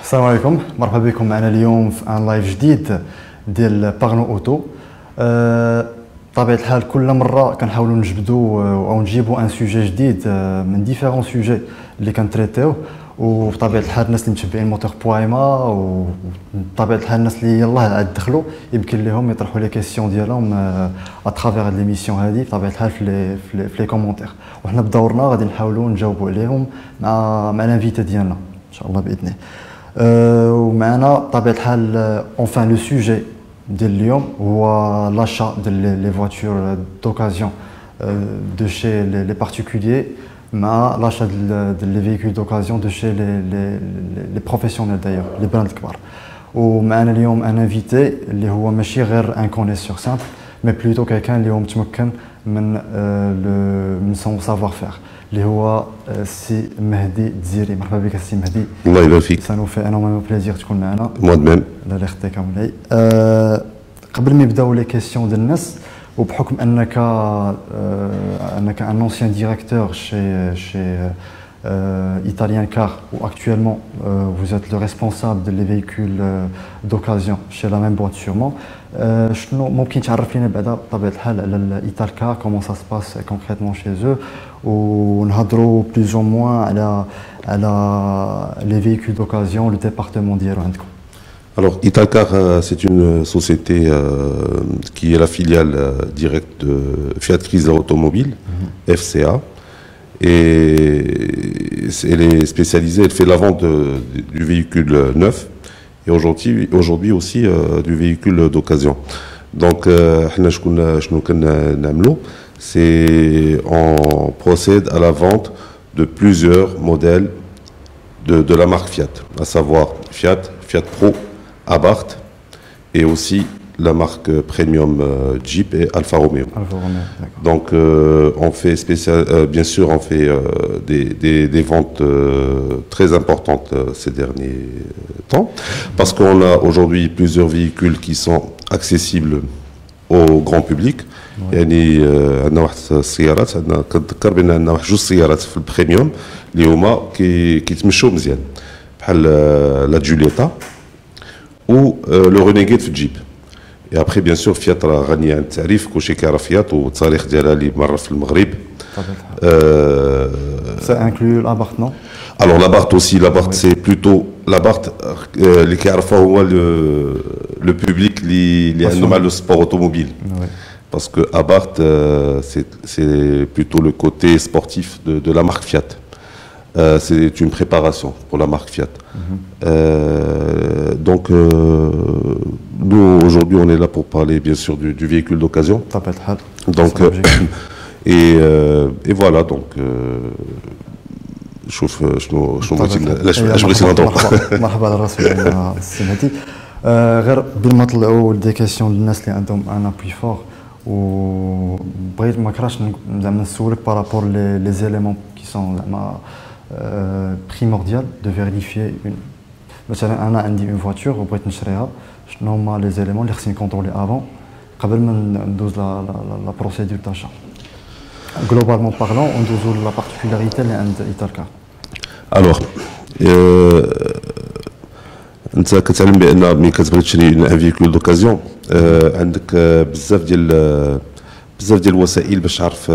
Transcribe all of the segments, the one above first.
السلام عليكم، مرحبا بكم معنا اليوم في ان لايف جديد ديال بارنو اوتو. بطبيعة الحال كل مرة كنحاولوا نجبدوا او نجيبوا ان سوجي جديد من ديفيرون سوجي اللي كنتريتيوه. وبطبيعة الحال الناس اللي متبعين موتور بوايما وبطبيعة الحال الناس اللي يلاه عاد دخلوا يمكن لهم يطرحوا لي كيسيون ديالهم اترافيغ هاد ليميسيون هادي بطبيعة الحال في لي كومونتير، وحنا بدورنا غادي نحاولوا نجاوبوا عليهم مع لانفيتي ديالنا ان شاء الله باذنه. ومعنا بطبيعة الحال اونفان لو سوجي ديال اليوم هو لاشا ديال لي فواتور دوكازيون دو شي لي بارتيكوليي مع لاشا ديال لي فيكول دوكازيون دو شي لي بروفيسيونيل دايوغ لي براند الكبار. ومعنا اليوم ان انفيتي اللي هو ماشي غير ان كونيسور سامبل مي بلوتو كيكان اللي هو متمكن من سون سافوار فير اللي هو السي مهدي الدزيري. مرحبا بك السي مهدي. الله يبارك فيك. سانوفي انوميمون بليزير تكون معنا. موا دمام. الله يخطيك مولاي. قبل ما يبداو لي كيسيون ديال الناس، وبحكم انك ان اونسيان ديريكتور chez Italien Car ou actuellement vous êtes le responsable des véhicules d'occasion chez la même boîte sûrement. شنو ممكن تعرف لنا بعدا بطبيعة الحال على إيطال كار كومون سا سباس كونكريتمون chez eux ونهضروا بلوز او موان على les véhicules d'occasion le département ديالو عندكم. Alors, Italcar, c'est une société qui est la filiale directe de Fiat Chrysler Automobile, FCA. Et elle est spécialisée, elle fait la vente du véhicule neuf et aujourd'hui aussi du véhicule d'occasion. Donc, c'est on procède à la vente de plusieurs modèles de la marque Fiat, à savoir Fiat Pro, Abarth et aussi la marque premium Jeep et Alfa Romeo. Donc on fait bien sûr on fait des ventes très importantes ces derniers temps parce qu'on a aujourd'hui plusieurs véhicules qui sont accessibles au grand public. يعني عندنا واحد السيارات عندنا كنذكر بان عندنا واحد جوج سيارات في البريميوم اللي هما كيتمشوا مزيان بحال لا جوليتا ou le Renegade في الجيب. Et après bien sûr Fiat راه غنية عن التعريف، كلشي كيعرف فيات والتاريخ ديالها اللي مر في المغرب. Ça inclut l'Abarth, non? Alors l'Abarth aussi, l'Abarth c'est plutôt l'Abarth اللي كيعرفوه هو le public اللي عنده مع le sport automobile. Parce que Abarth c'est plutôt le côté sportif de la marque Fiat. C'est une préparation pour la marque Fiat. Donc, nous, aujourd'hui, on est là pour parler, bien sûr, du véhicule d'occasion. Donc, et voilà, donc, شوف شنو اش بغيتي نهضروا. مرحبا على راسي السي مهدي. غير قبل ما نطلعوا دي كيسيون للناس اللي عندهم ان ابوي فور، وبغيت ما كرهتش زعما نسولك بارابور لي زيليمون كي سون زعما primordial de vérifier une. مثلا انا عندي اون فواتور وبغيت نشريها، شنو هما لي زيليمون اللي خصني نكونطرولي افون قبل ما ندوز لا بروسيدور داشا. جلوبالمون بارلون ندوزو لا بارتيكولاريتي اللي عند ايطالكار. الوغ انت كتعلم بان ملي كتبغي تشري ان فيكول دوكازيون عندك بزاف ديال الوسائل باش تعرف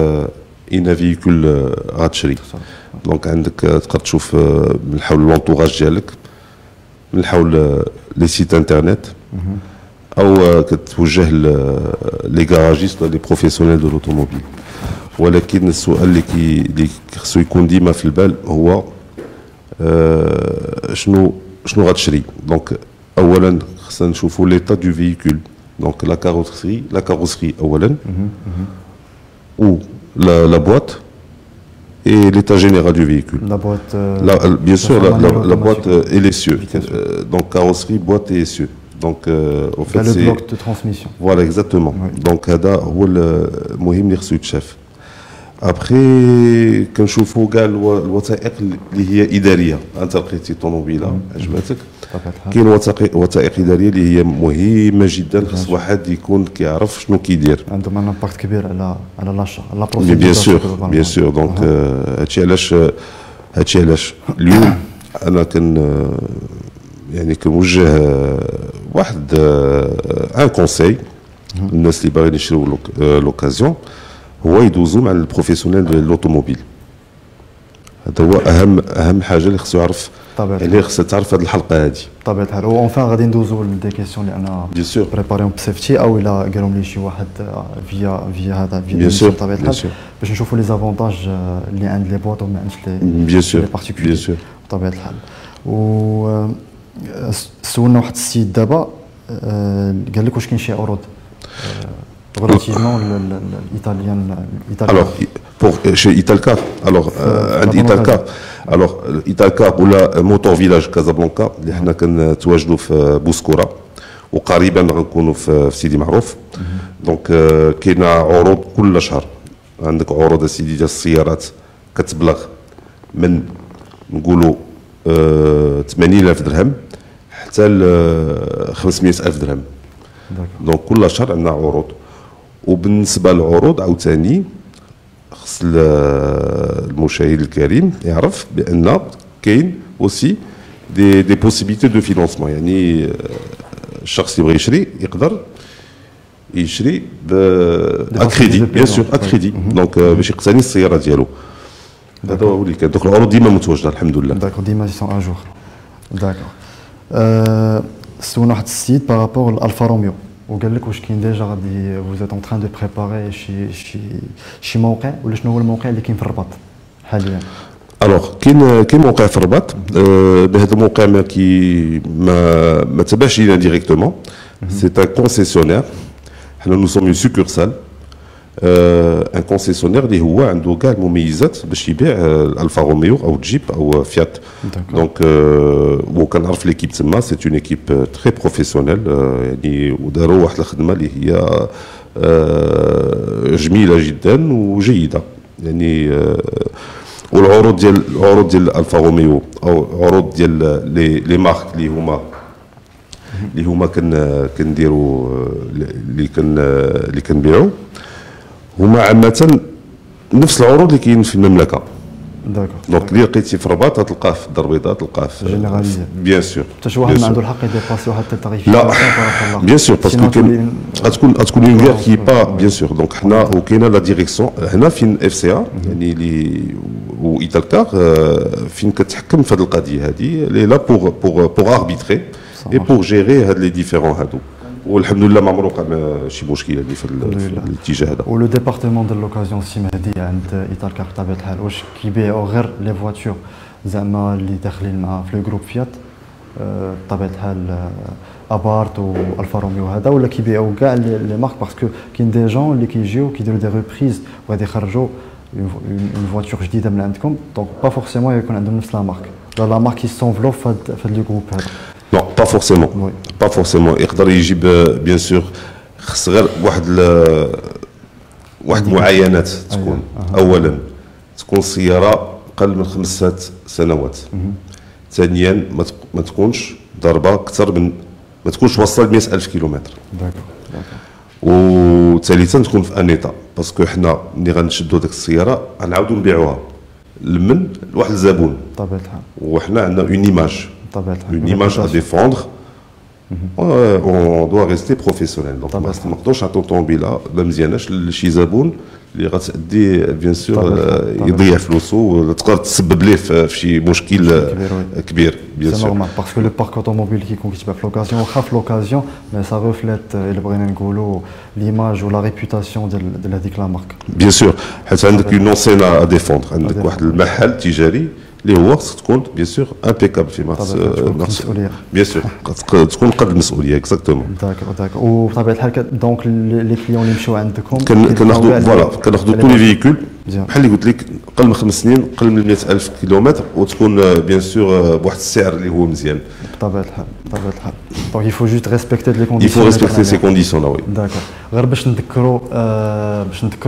ان فيكول غتشري. دونك عندك تقدر تشوف من حول لونطوراج ديالك، من حول لي سيت انترنت، او كتوجه لي غاراجيست ولا لي بروفيسيونيل دو لوتوموبيل. ولكن السؤال اللي خصو يكون ديما في البال هو شنو غتشري. دونك اولا خصنا نشوفوا ليطا دو فيكول، دونك لا كاروسري اولا ou la boîte et l'état général du véhicule. La boîte. Bien sûr, la boîte et l'essieu. Donc carrosserie, boîte et essieu. Donc au fait c'est le bloc de transmission. Voilà exactement. Oui. Donc هذا هو المهم اللي خصو يتشاف. Après كنشوفوا كاع الوثائق اللي هي اداريه. انت لقيتي طوموبيله عجبتك، كاين وثائق اداريه اللي هي مهمه جدا، خص واحد يكون كيعرف شنو كيدير. عندهم ان امباكت كبير على لاشا لا بروسيدور. بيان سور دونك هادشي علاش اليوم انا يعني كنوجه واحد ان كونساي الناس اللي باغيين يشريو لوكازيون هو يدوزو مع البروفيسيونيل ديال لوطوموبيل. هذا هو اهم حاجه اللي خصو يعرف، يعني خصها تعرف هذه الحلقه هذه. بطبيعه الحال. اونفان غادي ندوزو لدي كيسيون اللي انا بيان سور بريباريهم بسيفتي او الا قالهم لي شي واحد فيا هذا بيان سور بطبيعه الحال باش نشوفوا لي زافونتاج اللي عند لي بواط وما عندش لي بارتيكولي بيان سور بطبيعه الحال. و سولنا واحد السيد دابا قال لك واش كاين شي عروض relativement l'italien. Alors, chez Italcar, alors, alors, Italcar ou la Motor Village Casablanca, اللي حنا كنتواجدوا في بوسكورة وقريبا غنكونوا في سيدي معروف. دونك كاينه عروض كل شهر. عندك عروض سيدي ديال السيارات كتبلغ من نقولوا 80,000 درهم حتى ل 500,000 درهم. دونك كل شهر عندنا عروض. وبالنسبه للعروض عاوتاني خص المشاهد الكريم يعرف بان كاين اوسي دي بوسيبيليتي دو فينانسمون، يعني الشخص اللي بغى يشري يقدر يشري اكريدي بيان سور اكريدي دونك باش يقتني السياره ديالو. هذا هو اللي كان. دونك العروض ديما متواجده الحمد لله. داكور ديما سون ان جور. داكور. سولنا واحد السيد بارابور لالفا روميو وقال لك واش كاين ديجا غادي vous êtes en train de préparer شي موقع ولا شنو هو الموقع اللي كاين في الرباط حاليا؟ الوغ كاين موقع في الرباط. بهذا الموقع ما تبعش لينا ديريكتومون. سي ان كونسيسيونير. حنا نو سوم اون سوكورسال ان كونسيسيونير اللي هو عنده كاع المميزات باش يبيع الفا روميو او جيب او فيات. دونك وكنعرف ليكيب تما سي اون ايكيب تري بروفيسيونيل، يعني وداروا واحد الخدمه اللي هي جميله جدا وجيده. يعني والعروض ديال الفا روميو او عروض ديال لي مارك اللي هما كنديروا اللي كنبيعوا هما عامه نفس العروض اللي كاين في المملكه. داكور. دونك اللي لقيتي في الرباط غتلقاه في الدار البيضاء، تلقاه في جينيراليزي بيان سور. حتى شي واحد ما عنده الحق يديباسي واحد التاريف. لا بيان سور باسكو غتكون اون غير كي با بيان سور. دونك حنا وكاينه لا ديريكسيون هنا فين اف سي ا يعني اللي وايتالكار فين كتحكم في هذه القضيه هذه اللي لا بوغ اربيتري اي بوغ جيري هاد لي ديفيرون هادو. والحمد لله ما عمرو وقع شي مشكل هذه في الاتجاه هذا. ولو ديبارتمون ديال لوكازيون سي مهدي عند ايتالكار بطبيعه الحال واش كيبيعوا غير لي فواتور زعما اللي داخلين مع في لو جروب فيات بطبيعه الحال ابارت والفا روميو هذا، ولا كيبيعوا كاع لي مارك باسكو كاين دي جون اللي كيجيو كيديروا دي ريبريز وغادي يخرجوا اون فواتور جديده من عندكم دونك با فورسيمون يكون عندهم نفس لا مارك لا مارك كي سونفلوب في هذا لو جروب هذا. Non, pas forcément. Pas forcément. يقدر يجيب بيان سور خص غير واحد معاينات تكون. اولا تكون السياره اقل من 5 سنوات. ثانيا ما تكونش ضربه اكثر من ما تكونش واصله ل 100,000 كيلومتر. داكور. وثالثا تكون في انيطا باسكو حنا ملي غنشدوا ديك السياره غنعاودوا نبيعوها لمن لواحد الزبون. بطبيعه الحال. وحنا عندنا اون ايماج. Une image à défendre, on doit rester professionnel. Donc, ما نقدرش نعطيو طوموبيله ما مزياناش لشي زبون اللي غتأدي بيان سور يضيع فلوسه وتقدر تسبب ليه في شي مشكل كبير بيان سور. سي نورمال باسكو لو بارك اوتوموبيل كيكون كيتباع في لوكازيون واخا في لوكازيون مي سا ريفليت الا بغينا نقولوا ليماج ولا ريبيوتاسيون ديال هذيك لا مارك. بيان سور حيت عندك اون اونسين ا ديفوندر، عندك واحد المحل تجاري اللي هو خصك تكون بيان سور امبيكابل فيما المسؤوليه. بيان سور تكون قد المسؤوليه اكزاكتومون. داكور. وبطبيعه الحال دونك لي كليون اللي مشاو عندكم كناخذوا فوالا كناخذوا تو لي فيكول بحال اللي قلت لك قل من 5 سنين قل من 100,000 كيلومتر وتكون بيان سور بواحد السعر اللي هو مزيان. بطبيعه الحال. دونك يفو جوست ريسبكتي لي كونديسيون. يفو ريسبكتي سي كونديسيون وي. داكور. غير باش نذكروا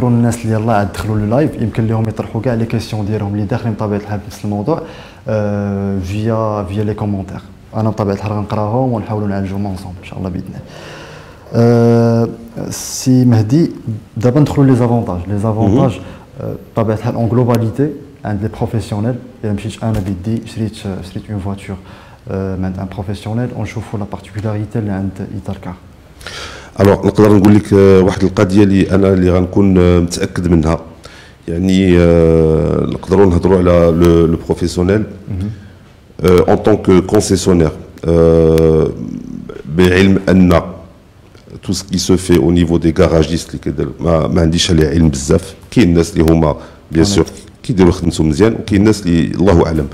الناس اللي يلاه عاد دخلوا لللايف يمكن لهم يطرحوا كاع لي كيسيون ديالهم اللي داخلين بطبيعه الحال بنفس الموضوع فيا لي كومونتير. انا بطبيعه الحال غنقراهم ونحاولوا نعالجوهم انصوم ان شاء الله باذن الله. سي مهدي دابا ندخلوا لي زافونتاج بطبيعه الحال اون جلوباليتي عند لي بروفيسيونيل. الا مشيت انا بيدي شريت اون فواتور من عند ان بروفيسيونيل ونشوفوا لا بارتيكولاريتي اللي عند ايتاركار. الوغ نقدر نقول لك واحد القضيه اللي غنكون متاكد منها، يعني نقدروا نهضروا على لو بروفيسيونيل en tant que concessionnaire بعلم ان tout ce qui se fait au niveau des garagistes اللي كيدير ما عنديش عليه علم بزاف. كاين الناس اللي هما بيان سور كيديروا خدمتهم مزيان، وكاين الناس اللي الله اعلم.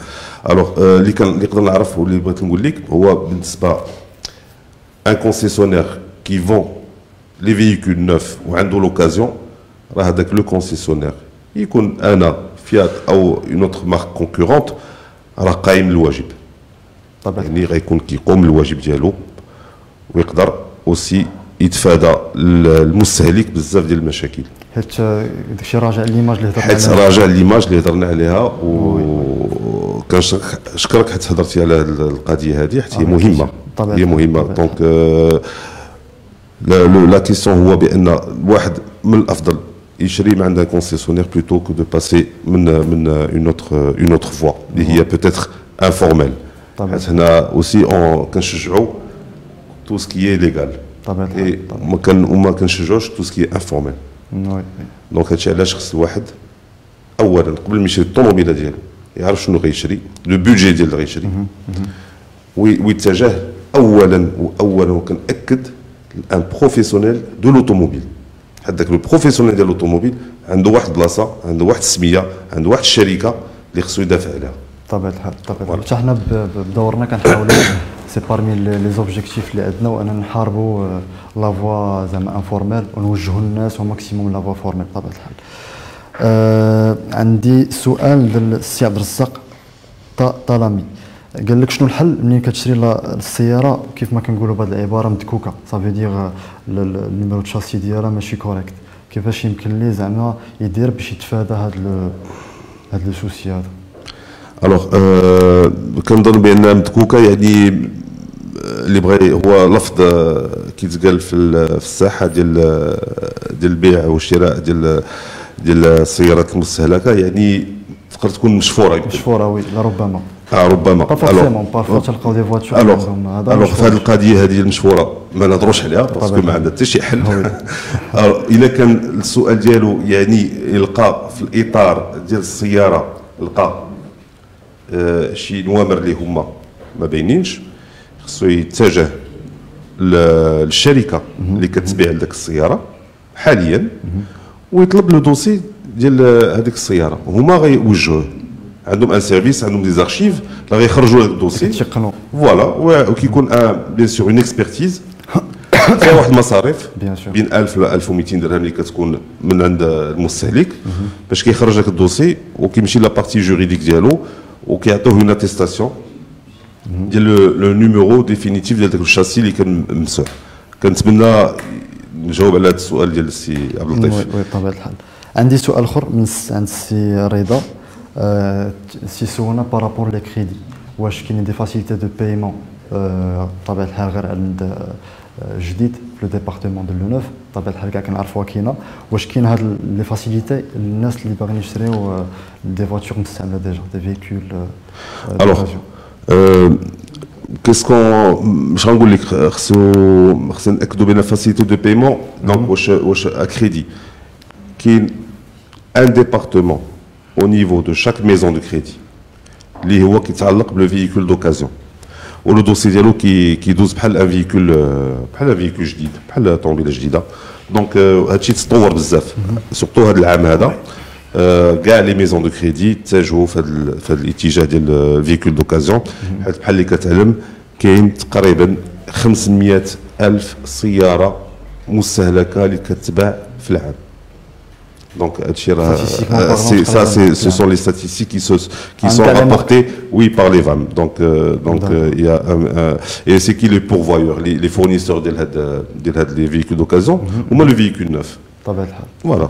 الوغ اللي نقدر نعرف واللي بغيت نقول لك هو بالنسبه ان كونسيسيونير كي فون لي فييكول نوف وعنده لوكازيون، راه هذاك لو كونسيسيونير يكون انا فيات او اون اوتر مارك كونكورونت راه قايم الواجب. طبعا يعني غيكون كيقوم الواجب ديالو، ويقدر اوسي يتفادى المستهلك بزاف ديال المشاكل. حيت داكشي راجع ليماج اللي هضرنا عليها، حيت راجع ليماج اللي هضرنا عليها، وكنشكرك حيت هضرتي على القضيه هذه حيت هي مهمه. هي مهمه. دونك لا كيسيون هو بان الواحد من الافضل يشري من عند كونسيسيونير بلوتو كو دو باسي من اون اوتر فوا اللي هي بوتيتر انفورميل. حيت هنا اوسي كنشجعوا تو سكي ليغال وما كنشجعوش تو سكي انفورميل. دونك هادشي علاش خص الواحد اولا قبل ما يشري الطوموبيله ديالو يعرف شنو غيشري، لو بودجي ديال اللي غيشري، ويتجه اولا وكنأكد ان بروفيسيونيل دو لوطوموبيل. هذاك لو بروفيسيونيل ديال لوطوموبيل عنده واحد البلاصه، عنده واحد السميه، عنده واحد الشركه اللي خصو يدافع عليها. طبيعة الحال. حتى حنا بدورنا كنحاولوا سي بارمي لي زوبجيكتيف اللي عندنا، واننا نحاربوا لا فوا زعما انفورميل ونوجهوا الناس وماكسيموم لا فوا فورميل بطبيعه الحال. عندي سؤال للسي عبد الرزاق طالامي، قال لك شنو الحل منين كتشري السياره كيف ما كنقولوا بهذه العباره مدكوكه، صافي دير النيميرو تشاسي ديالها ماشي كوريكت، كيفاش يمكن ليه زعما يدير باش يتفادى هذا لو سوسي هذا؟ الوغ كنظن بان مدكوكه يعني اللي بغى هو لفظ كيتقال في الساحه ديال البيع والشراء ديال السيارات المستهلكه، يعني تقدر تكون مشفوره وي لربما ربما بارفو تلقاو دي فواتور الوغ في هذه القضيه هذه المشفوره ما نهضروش عليها باسكو ما عندها حتى شي حل. الا كان السؤال ديالو يعني يلقى في الاطار ديال السياره لقى شي نوامر اللي هما ما باينينش، خصو يتجه للشركه اللي كتبيع لك السياره حاليا ويطلب له دوسي ديال هذيك السياره، هما غيوجهوه، عندهم ان سيرفيس، عندهم دي زارشيف اللي غيخرجوا لك الدوسي فوالا، وكيكون بيان سور اون اكسبرتيز فيها واحد المصاريف بين 1000 ل 1200 درهم اللي كتكون من عند المستهلك باش كيخرج لك الدوسي، وكيمشي لا بارتي جوريديك ديالو وكيعطوه اون اتيستاسيون ديال لو نيميرو ديفينيتيف ديال داك الشاسي اللي كان ممسوح. كنتمنى نجاوب على هذا السؤال ديال السي عبد اللطيف. وي بطبيعه الحال. عندي سؤال اخر عند السي رضا، سي سولنا بارابور لي كريدي، واش كاين دي فاسيليتي دو بايمون بطبيعه الحال غير عند جديد في لو ديبارتمون دو لو نوف، بطبيعه الحال كاع كنعرفوها كاينه، واش كاين هاد لي فاسيليتي للناس اللي باغيين يشريو دي فواتور مستعمله ديجا دي فيكول؟ الوغ كيسكون مش غنقول لك خصنا ناكدوا بان فاسيليتي دو بايمون. دونك واش كريدي كاين ان ديبارتمون au niveau de chaque maison de crédit اللي هو كيتعلق بلو فييكول دوكازيون، ولو دوسي ديالو كيدوز بحال ان فييكول جديد، بحال طوموبيله جديده. دونك هادشي تطور بزاف سورتو هذا العام هذا، كاع لي ميزون دو كريدي اتجهوا في هذا الاتجاه ديال الفييكول دوكازيون، حيت بحال اللي كتعلم كاين تقريبا 500 ألف سياره مستهلكه اللي كتباع في العام. Donc, ce sont les statistiques qui sont rapportées, oui, par les VAM. Donc, il y a et c'est qui les pourvoyeurs, les fournisseurs des véhicules d'occasion, ou moins le véhicule neuf. Voilà.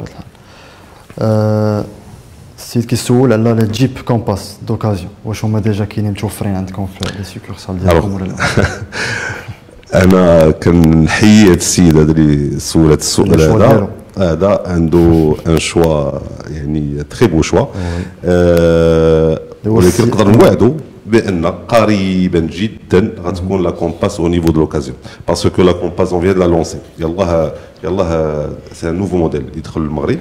السيد كيسول على لي جيب كومباس دوكازيون، واش هما ديجا كاينين متوفرين عندكم في لي سيكورسال ديالكم ولا لا؟ انا كنحيي هذا السيد هذا اللي سول هذا السؤال هذا عنده ان شوا يعني تري بو شوا، ولكن نقدر نوعدو بان قريبا جدا غتكون لا كومباس au niveau de l'occasion parce que la كومباس on vient de la lancer يلاه c'est un nouveau modèle اللي دخل المغرب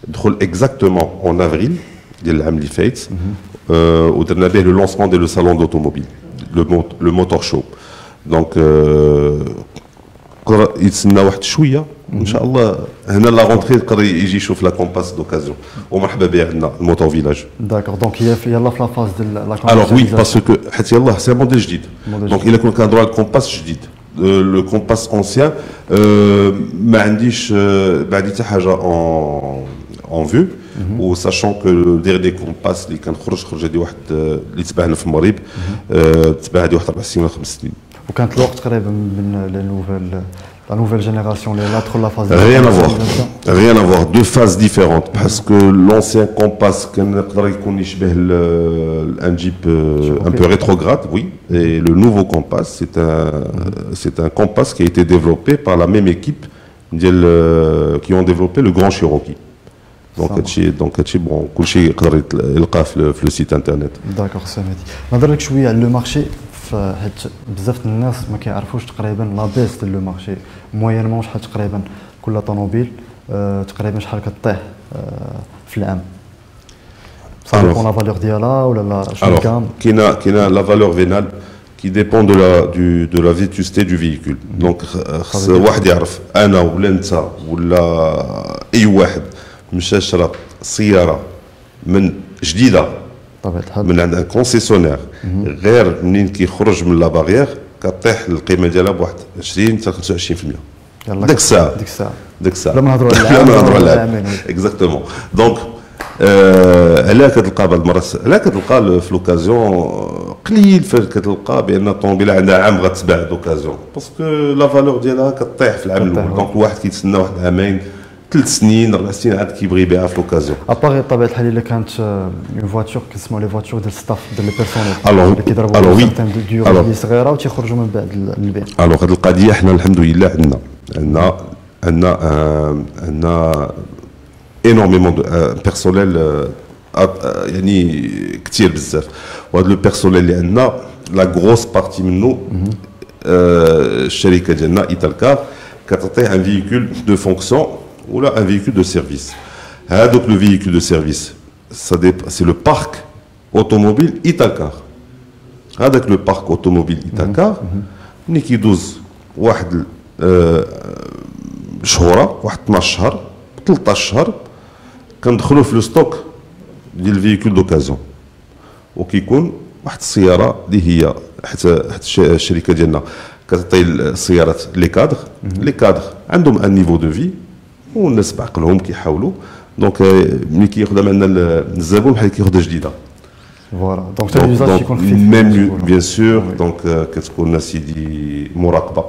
دخل exactement en avril ديال العام اللي فات ودرنا به لو لونسمون ديال لو salon d'automobile le motor show donc يتسنى واحد شويه ان شاء الله هنا لا غونتري يقدر يجي يشوف لا كومباس دوكازيون ومرحبا به عندنا الموتور فيلاج داكور دونك هي يلاه في لا فاز ديال لا كومباس الوغ وي باسكو حيت يلاه سي موديل جديد دونك الا كون كنهضروا على الكومباس جديد لو كومباس اونسيان ما عنديش بعدي حتى حاجه اون فيو و ساشون كو لو ديرني كومباس اللي كان خرج هذه واحد اللي تباعنا في المغرب تباع هذه واحد 4 سنين ولا 5 سنين وكانت الوقت قريب من la nouvelle génération, la phase. Rien à voir, deux phases différentes. Parce que l'ancien Compass, un Jeep un peu rétrograde, oui. Et le nouveau Compass, c'est un Compass qui a été développé par la même équipe qui ont développé le Grand Cherokee. Donc, bon, كلشي يقدر يلقاه في le site internet. D'accord, ça m'a dit. نهضر لك شويه على لو مارشي حيت بزاف الناس ما كيعرفوش تقريبا لا بيس ديال لو مارشي موينمون شحال تقريبا كل طوموبيل تقريبا شحال كطيح في العام صافي لا فالور ديالها ولا لا شنو كام كاينه لا فالور فينال qui dépend de la vétusté du véhicule. Donc خص واحد يعرف انا ولا انت ولا اي واحد مشى شرا سياره من جديده من عند ان كونسيسيونير غير منين كيخرج من لا باغيير كطيح القيمه ديالها بواحد 20 حتى 25%. ديك الساعه لما نهضروا على العام اكزاكتومون. دونك علاه كتلقى بعض المرات علاه كتلقى في لوكازيون قليل فاش كتلقى بان الطوموبيله عندها عام غتباع دوكازيون باسكو لا فالور ديالها كطيح في العام الاول. دونك الواحد كيتسنى واحد عامين 3 سنين 4 سنين عاد كيبغي يبيعها في لوكازيون. اباغي بطبيعه الحال الا كانت اون فواتور كنسموا لي فواتور ديال ستاف ديال لي بيرسونيل اللي كيضربوا سيغتان ديور اللي صغيره وتيخرجوا من بعد للبيع. الوغ هذه القضيه حنا الحمد لله عندنا énormément de personnel يعني كثير بزاف وهذا لو بيرسونيل اللي عندنا لا غروس بارتي منه الشركه ديالنا ايتالكار كتعطيه ان فييكول دو فونكسيون ولا ان فييكول دو سيرفيس. هذوك لو فييكول دو سيرفيس سي لو بارك اوتوموبيل ايتالكار. هذاك لو بارك اوتوموبيل ايتالكار ملي كيدوز واحد شهوره واحد 12 شهر 13 شهر كندخلوا في لو ستوك ديال الفييكول دوكازيون وكيكون واحد السياره اللي هي حتى الشركه ديالنا كتعطي السيارات لي كادر عندهم ان نيفو دو في والناس بعقلهم كيحاولوا دونك ملي كياخذها معنا الزبون بحال كياخذها جديده. فوالا دونك حتى اليوزاج كيكون خفيف ميم بيان سور. دونك كتكون سيدي مراقبه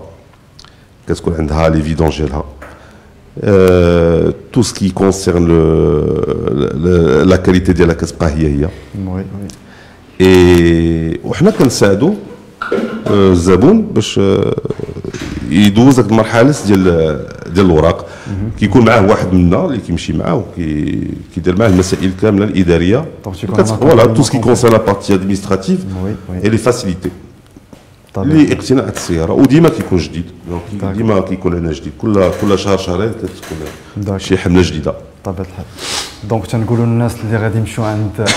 كتكون عندها لي فيدونج ديالها tout ce qui concerne la qualité ديالها كتبقى هي وي اي وحنا كنساعدوا الزبون باش يدوز ديك المرحله ديال الوراق. كيكون معاه واحد منا اللي كيمشي معاه وكيدير معاه المسائل كامله الاداريه فوالا tout ce qui concerne la partie administrative et les facilités لاقتناء السياره وديما كيكون جديد. دونك ديما كيكون عندنا جديد كل شهر شهرين كتكون شي حمله جديده بطبيعه الحال. دونك تنقولوا للناس اللي غادي يمشيو عند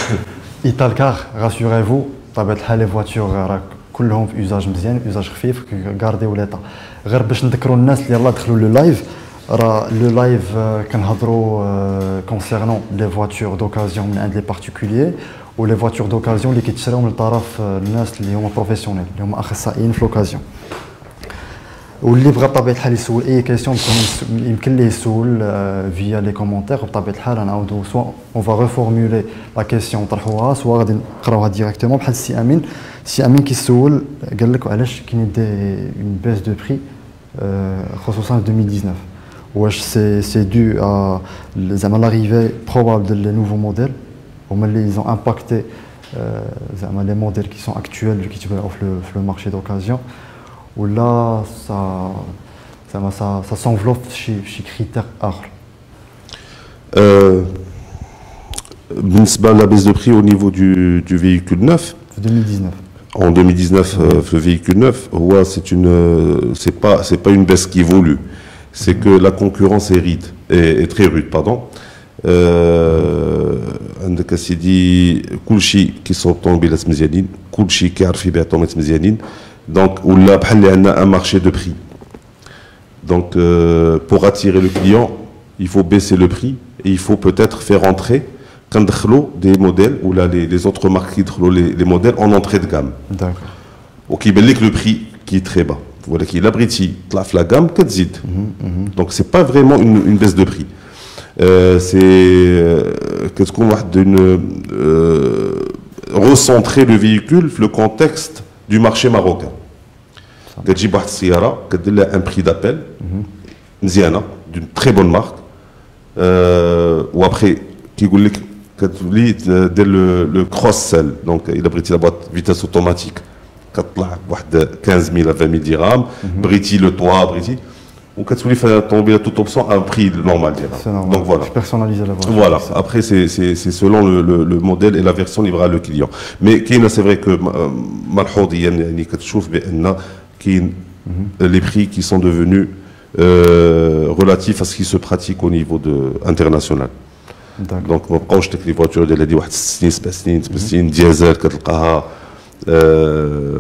ايتالكار غاسيوريفو بطبيعه الحال لي فواتور راه كلهم في يوزاج مزيان يوزاج خفيف كارديو ليطا. غير باش نذكروا الناس اللي يلاه دخلوا لو لايف راه لو لايف كنهضروا كونسيرنون لي فواتور دوكازيون من عند لي بارتيكوليي ولي فواتور دوكازيون اللي كيتشراو من طرف الناس اللي هما بروفيسيونيل اللي هما اخصائيين في لوكازيون. واللي بغى بطبيعه الحال يسول اي كيسيون يمكن ليه يسول فيا لي كومونتير بطبيعه الحال نعاودو سوا اون فا ريفورمولي لا كيسيون نطرحوها سوا غادي نقراوها ديريكتومون بحال سي امين كيسول قال لك علاش كاين اون بيس دو بري خصوصا في 2019 واش سي دو ا زعما لاريفي بروبابل ديال لي نوفو موديل هما اللي ils ont impacté زعما لي موديل كي سون اكطويل اللي كيتباعوا في لو مارشي دوكازيون ولا زعما سا سونفلوب في شي كريتير اخر. بالنسبه لا بيس دو بري au niveau du véhicule neuf في 2019. En 2019, le véhicule neuf, c'est pas une baisse qui évolue. C'est que la concurrence est très rude, pardon. عندك سيدي كل شيء كيصوب طوموبيلات مزيانين، كل شيء كيعرف يبيع طوموبيلات مزيانين، دونك ولا بحال اللي عندنا ان مارشي دو بري. Donc pour attirer le client, il faut baisser le prix et il faut peut-être faire entrer quand des modèles ou là les autres marques qui les modèles en entrée de gamme. D'accord. Ok, ben le prix qui est très bas. Voilà qui l'abriti, la gamme, qu'est-ce. Donc c'est pas vraiment une baisse de prix. C'est qu'est-ce qu'on va recentrer le véhicule le contexte du marché marocain. كتجيب واحد السيارة كدير لها un prix d'appel مزيانة d'une très bonne marque وابخي كيقول لك كتولي دير لو كروس سيل دونك الا بغيتي لا بواط فيتاس اوتوماتيك كتطلع بواحد 15000 à 20000 dirhams بغيتي لو طوا بغيتي وكتولي في الطوموبيله توت اوبسيون ان بري نورمال ديالها. Donc voilà. Personnaliser la voiture. Voilà. Après c'est selon le modèle et la version livrée le client. Mais كاين c'est vrai que ملحوظيا يعني كتشوف بان كاين les prix qui sont devenus relatifs à ce qui se pratique au niveau international. Donc ما بقاوش ديك لي فواتور ديال هذه واحد 6 سنين 7 سنين 8 سنين ديزل كتلقاها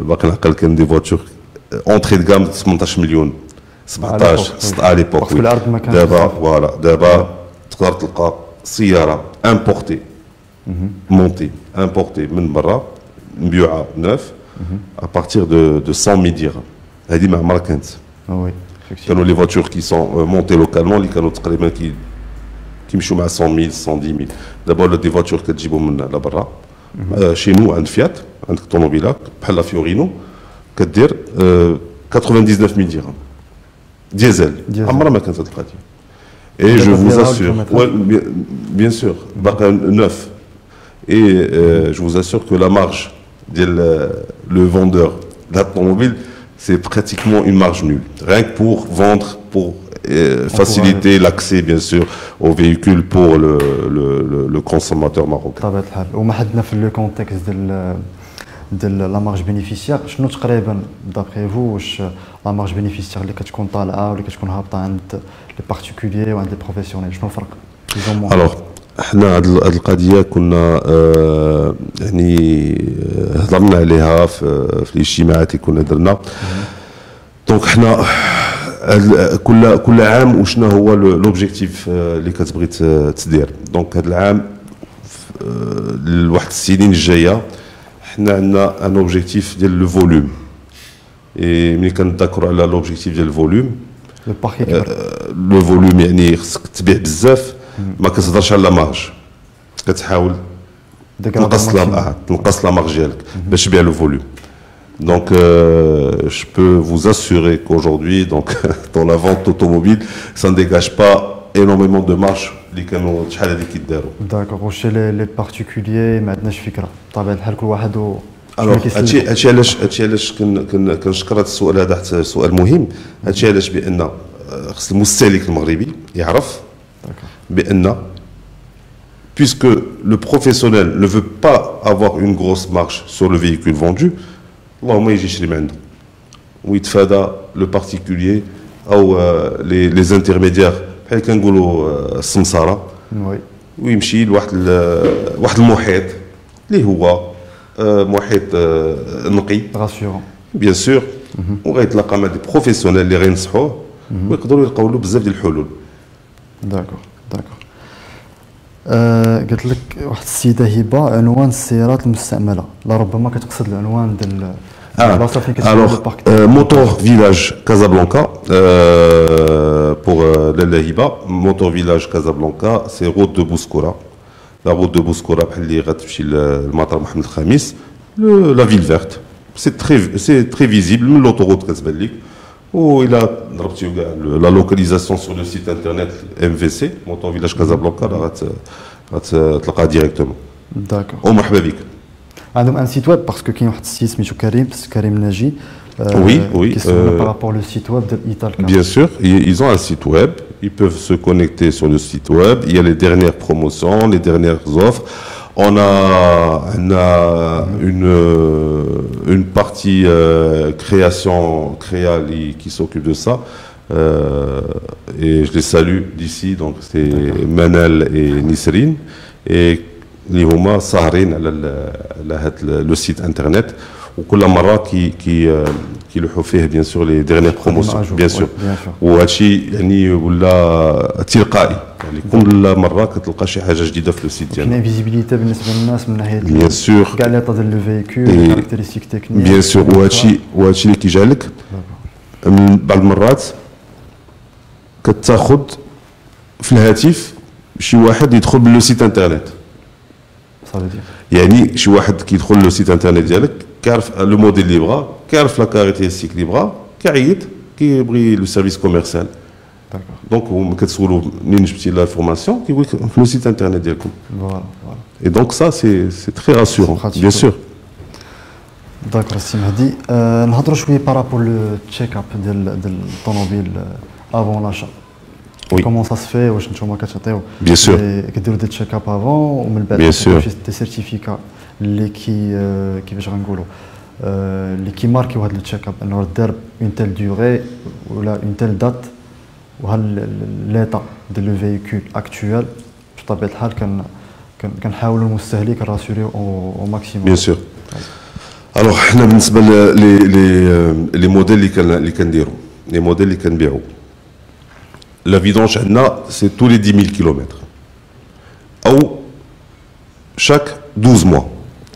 باقي نعقل كان دي فواتور اونتري دو غام 18 مليون 17 على ليبوك. دابا فوالا دابا تقدر تلقى سياره امبورتي مونتي امبورتي من برا مبيوعه نوف à partir de 100 000 dirhams. هذه ما عمرها كانت. Oui. كانوا لي فواتور كي سون مونتي لوكالمون اللي كانوا تقريبا كيمشيو مع 100 000 110 000. دابا ولا دي فواتور كتجيبهم من على برا شي نو عند فيات عندك طوموبيله بحال لا فيورينو كدير 99000 dirhams ديزل عمرها ما كانت هذه القضيه. Et je vous assure, ouais, bien sûr, neuf. Et je vous assure que la marge le vendeur d'automobile, c'est pratiquement une marge nulle. Rien que pour vendre, pour faciliter l'accès, bien sûr, aux véhicules pour le consommateur marocain. طبعا الحال وما حدنا في لو كونتكست ديال لا مارج بينيفيسيير شنو تقريبا دابخي فو واش لا مارج بينيفيسيير اللي كتكون طالعه ولا كتكون هابطه عند لي بارتيكوليي وعند لي بروفيسيونيل شنو الفرق؟ الوغ حنا هاد القضيه كنا يعني هضرنا عليها في الاجتماعات اللي كنا درنا. دونك حنا كل عام وشنا هو لوبجيكتيف اللي كتبغي تدير. دونك هذا العام لواحد السنين الجايه حنا عندنا ان اوبجيكتيف ديال لو فوليوم. اي ملي كنذكروا على لوبجيكتيف ديال الفوليوم لو فوليوم يعني خصك تبيع بزاف ما كتهضرش على لا مارج كتحاول تنقص لا مارج ديالك باش تبيع لو فوليوم. Donc je peux vous assurer qu'aujourd'hui donc dans la vente automobile ça ne dégage pas énormément de marge اللي كانوا شحال هذيك كيداروا. داكوغ واش لي بارتيكوليي ما عندناش فكره بطبيعه الحال كل واحد هادشي علاش كنشكر هذا السؤال هذا حتى سؤال مهم. هادشي علاش بان خص المستهلك المغربي يعرف بان puisque le professionnel ne veut pas avoir une grosse marge sur le véhicule vendu اللهم يجي يشري من عنده ويتفادى لو بارتيكوليي او لي انترميديير بحال كنقولوا السمساره ويمشي لواحد المحيط اللي هو محيط نقي راسيورون بيان سور وغيتلاقى مع دي بروفيسيونيل اللي غينصحوه ويقدروا يلقاو له بزاف ديال الحلول. داكور قلت لك واحد السيده هبه عنوان السيارات المستعمله لربما كتقصد العنوان ديال البلاصه فين كتكون البارك. موتور فيلاج كازابلانكا pour لاله هبه. موتور فيلاج كازابلانكا سي روت دو بوسكورا. لا روت دو بوسكورا بحال اللي غتمشي للمطار محمد الخامس لا فيل فيرت سي تري فيزيبل من لوطوروت كتبان لك. وإلا ضربتي كاع لا لوكاليزاسيون سور لو سيت انترنت MVC موتور فيلاج كازابلانكا راه غتلقاها ديريكتومون. داكور ومرحبا بك. عندهم ان سيت ويب باسكو كاين واحد السيت سميتو كريم ناجي. Oui. Par rapport au site web de Italcar. Bien sûr, ils ont un site web. Ils peuvent se connecter sur le site web. Il y a les dernières promotions, les dernières offres. On a une partie création, qui s'occupe de ça. Et je les salue d'ici, donc c'est Manal et Nisrine. Et les هما ساهرين على le site internet وكل مرة كيلوحوا فيه bien sûr les dernières promotions bien sûr وهذا الشيء يعني ولا تلقائي يعني كل مرة كتلقى شي حاجة جديدة في السيت ديالنا. كاين فيزيبيليتي بالنسبة للناس من ناحية bien sûr كاع l'état ديال لو فيكول كاركتيرستيك تكنيك bien sûr وهذا الشيء اللي كيجعلك من بعض المرات كتاخذ في الهاتف شي واحد يدخل باللو سيت انترنت. يعني شي واحد كيدخل لو سيت انترنت ديالك كيعرف لو موديل اللي بغا كيعرف لا كاركتيرستيك اللي بغا كيعيط كيبغي لو سيرفيس كوميرسيال دونك هو كتسولو منين جبتي لافورماسيون كيقول لك في لو سيت انترنت ديالكم فوالا اي دونك سا سي تري راسيورون بيان سور. داكور سي مهدي نهضروا شويه بارابور لو تشيك اب ديال الطوموبيل افون لاشا. Oui. Comment ça se fait واش نتوما كتعطيو Bien sûr. كديروا دي تشيك اب افون ومن بعد كتعطيو دي سيرتيفيكا اللي كيفاش غنقولوا اللي كيماركيو هذا التشيك اب انه دار اون تيل دوغي ولا اون تيل دات وهل ليطا ديال لو فيكول اكطوال بطبيعه الحال كنحاولوا المستهلك نراسيوريو او ماكسيموم. بيان سور. الوغ حنا بالنسبه لي موديل اللي كنديروا لي موديل اللي كنبيعوا la vidange c'est tous les 10 000 km ou chaque 12 mois.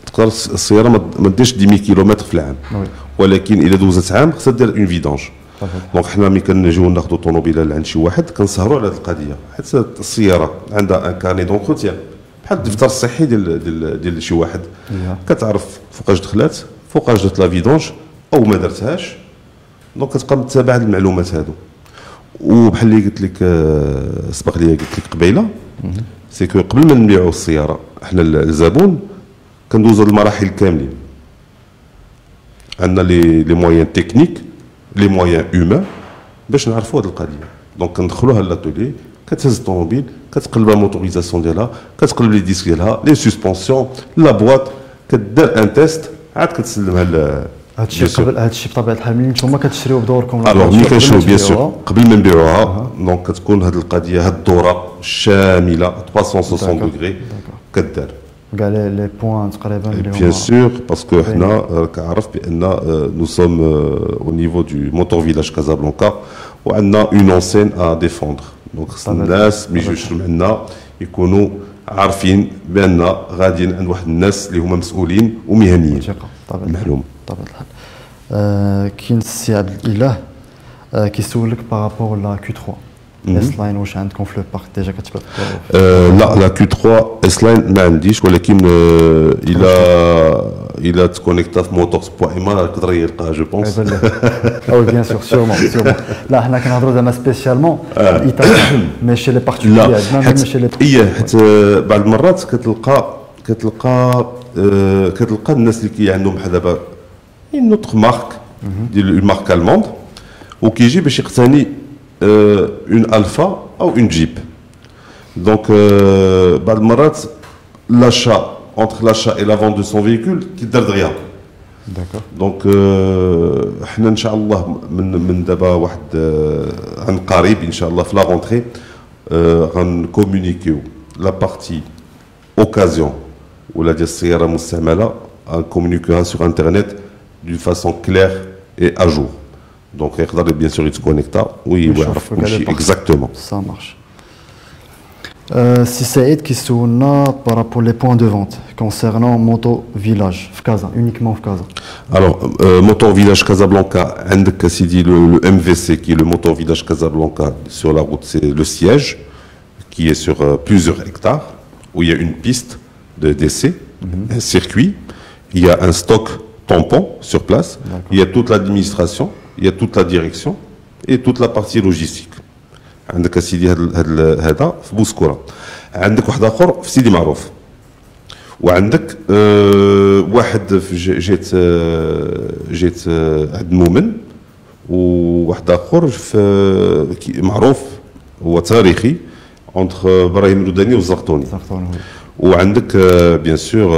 تقدر السياره ما ديرش 10 000 كيلومتر في العام ولكن الا دوزت عام خصها دير اون فيدونج. دونك حنا ملي كنجيو ناخذوا طوموبيله لعند شي واحد كنسهروا على هذه القضيه حيت السياره عندها ان كارني دونتروتيان بحال الدفتر الصحي ديال شي واحد كتعرف فوقاش دخلات فوقاش درت لا فيدونج او ما درتهاش دونك كتبقى متابع هاد المعلومات هادو. وبحال اللي قلت لك سبق لي قلت لك قبيله سي كو قبل ما نبيعوا السياره حنا الزبون كندوزو المراحل كاملين عندنا لي مويان تكنيك لي مويان هيومان باش نعرفوا هذه القضيه. دونك كندخلوها لاتولي كتهز الطوموبيل كتقلب الموتوريزاسيون ديالها كتقلب لي ديسك ديالها لي سسبونسيون لا بواط كدير ان تيست عاد كتسلمها هادشي بطبيعه الحال ملي نتوما كتشريو بدوركم. الوغ ملي كنشريو بيان سور قبل ما نبيعوها دونك كتكون هاد القضيه هاد الدوره الشامله 360 دوغري كدار كاع لي بوين تقريبا اللي هما بيان سور باسكو حنا كنعرف بان نو سوم او نيفو دو موتور فيلاج كازابلانكا وعندنا اون اونسين ا ديفوندر دونك خص الناس ملي يجيو يشرو عندنا يكونوا عارفين بان غاديين عند واحد الناس اللي هما مسؤولين ومهنيين معلوم. بطبيعه الحال كاين السي عبد الاله كيسولك بارابور لا كيو 3 اس لاين واش عندكم في لو بارك ديجا كتبات؟ لا لا كيو 3 اس لاين ما عنديش ولكن الى تكونيكتا في موتور سبوا ايمان يقدر يلقاها جو بونس. وي بيان سور سيغمون لا حنا كنهضروا زعما سبيسيالمون ايطاليا ماشي لي بارتيكولي عندنا ماشي لي حيت بعض المرات كتلقى الناس اللي كي عندهم بحال دابا une autre marque, une marque allemande, ou qui dit une Alpha ou une Jeep. Donc, l'achat, entre l'achat et la vente de son véhicule, qui ne donne rien. D'accord. Donc, nous, Inch'Allah, من دابا واحد عن قريب Inch'Allah في la rentrée, غنكومونيكيو la partie occasion ولا ديال السيارة مستعملة غنكومونيكيوها sur internet d'une façon claire et à jour. Donc, bien sûr, il se connecte. Oui, exactement. Ça marche. Si Saïd qui par rapport les points de vente concernant Moto Village, Fkaza, uniquement Fkaza. Alors, Moto Village Casablanca, le MVC, qui est le Moto Village Casablanca sur la route, c'est le siège qui est sur plusieurs hectares, où il y a une piste de décès, un circuit, il y a un stock tampon sur place, il y a toute l'administration, il y a toute la direction et toute la partie logistique. عندك سيدي هذا في بوسكوره، عندك واحد اخر في سيدي معروف، وعندك واحد في جيت عند مومن، وواحد اخر في معروف هو تاريخي entre ابراهيم الوداني والزرقطوني. Ou عندك bien sûr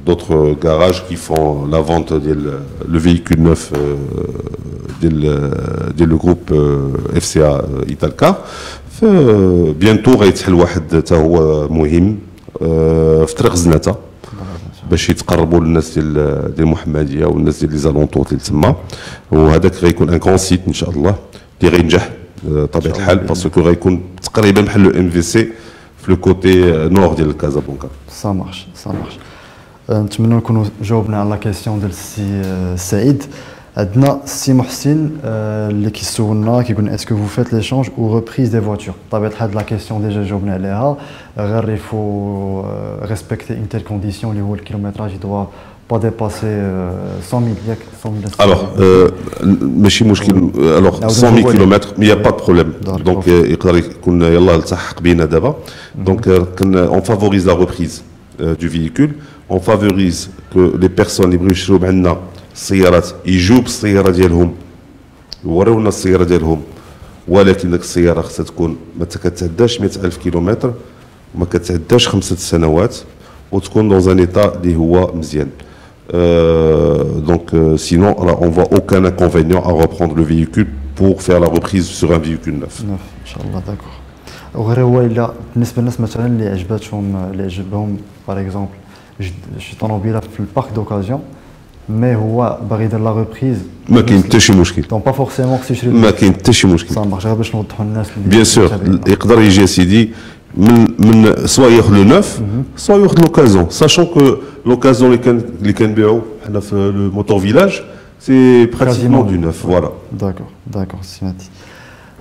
d'autres garages qui font la vente le véhicule neuf ديال le groupe FCA Italcar. bientôt غيتحل واحد حتى هو مهم في طريق زناتة باش يتقربوا للناس ديال المحمديه والناس ديال لي زالونتور اللي تما وهذاك غيكون ان كونسيت ان شاء الله اللي غينجح بطبيعه الحال باسكو غيكون تقريبا بحال لو ام في سي في لو كوتي نور ديال كازابلانكا. سا مارش نتمنى نكونوا جاوبنا على لا كيسيون ديال السي سعيد. عندنا السي محسن اللي كيسولنا كيقول اسكو فو فيت ليشونج او ريبريز دي فواتور. بطبيعه الحال لا كيسيون ديجا جاوبنا عليها غير يفو ريسبكتي اون تيل كونديسيون اللي هو الكيلومتراج دوا با ديباسي 100 000 ياك 100 000. الوغ ماشي مشكل الوغ 100 000 كيلومتر مي با بروبليم دونك يقدر يكون يلاه التحق بينا دابا دونك اون فافوريز لا ريبريز دو فييكول اون فافوريز كو لي بيرسون اللي بغيو يشريو عندنا السيارات يجوا بالسياره ديالهم يورونا السياره ديالهم ولكن ديك السياره خصها تكون ما كتعداش 100,000 كيلومتر وما كتعداش 5 سنوات وتكون دون ان ايتا اللي هو مزيان. Donc sinon on voit aucun inconvénient à reprendre le véhicule pour faire la reprise sur un véhicule neuf. ان شاء الله داكور. وغير هو الا بالنسبه للناس مثلا اللي عجبهم باغ اكزومبل شي طوموبيله في البارك دوكازيون مي هو باغي يدير لا ريبريز ما كاين حتى شي مشكل. دونك با فورسيمون خصو يشري ما كاين حتى شي مشكل. صافي غير باش نوضحوا للناس بيان سور يقدر يجي سيدي من سوا ياخذ لو نوف سوا ياخذ لوكازيون ساشون كو لوكازيون اللي كنبيعوا حنا في لو موتور فيلاج سي براتيكمون دو نوف فوالا. داكور سمعتي.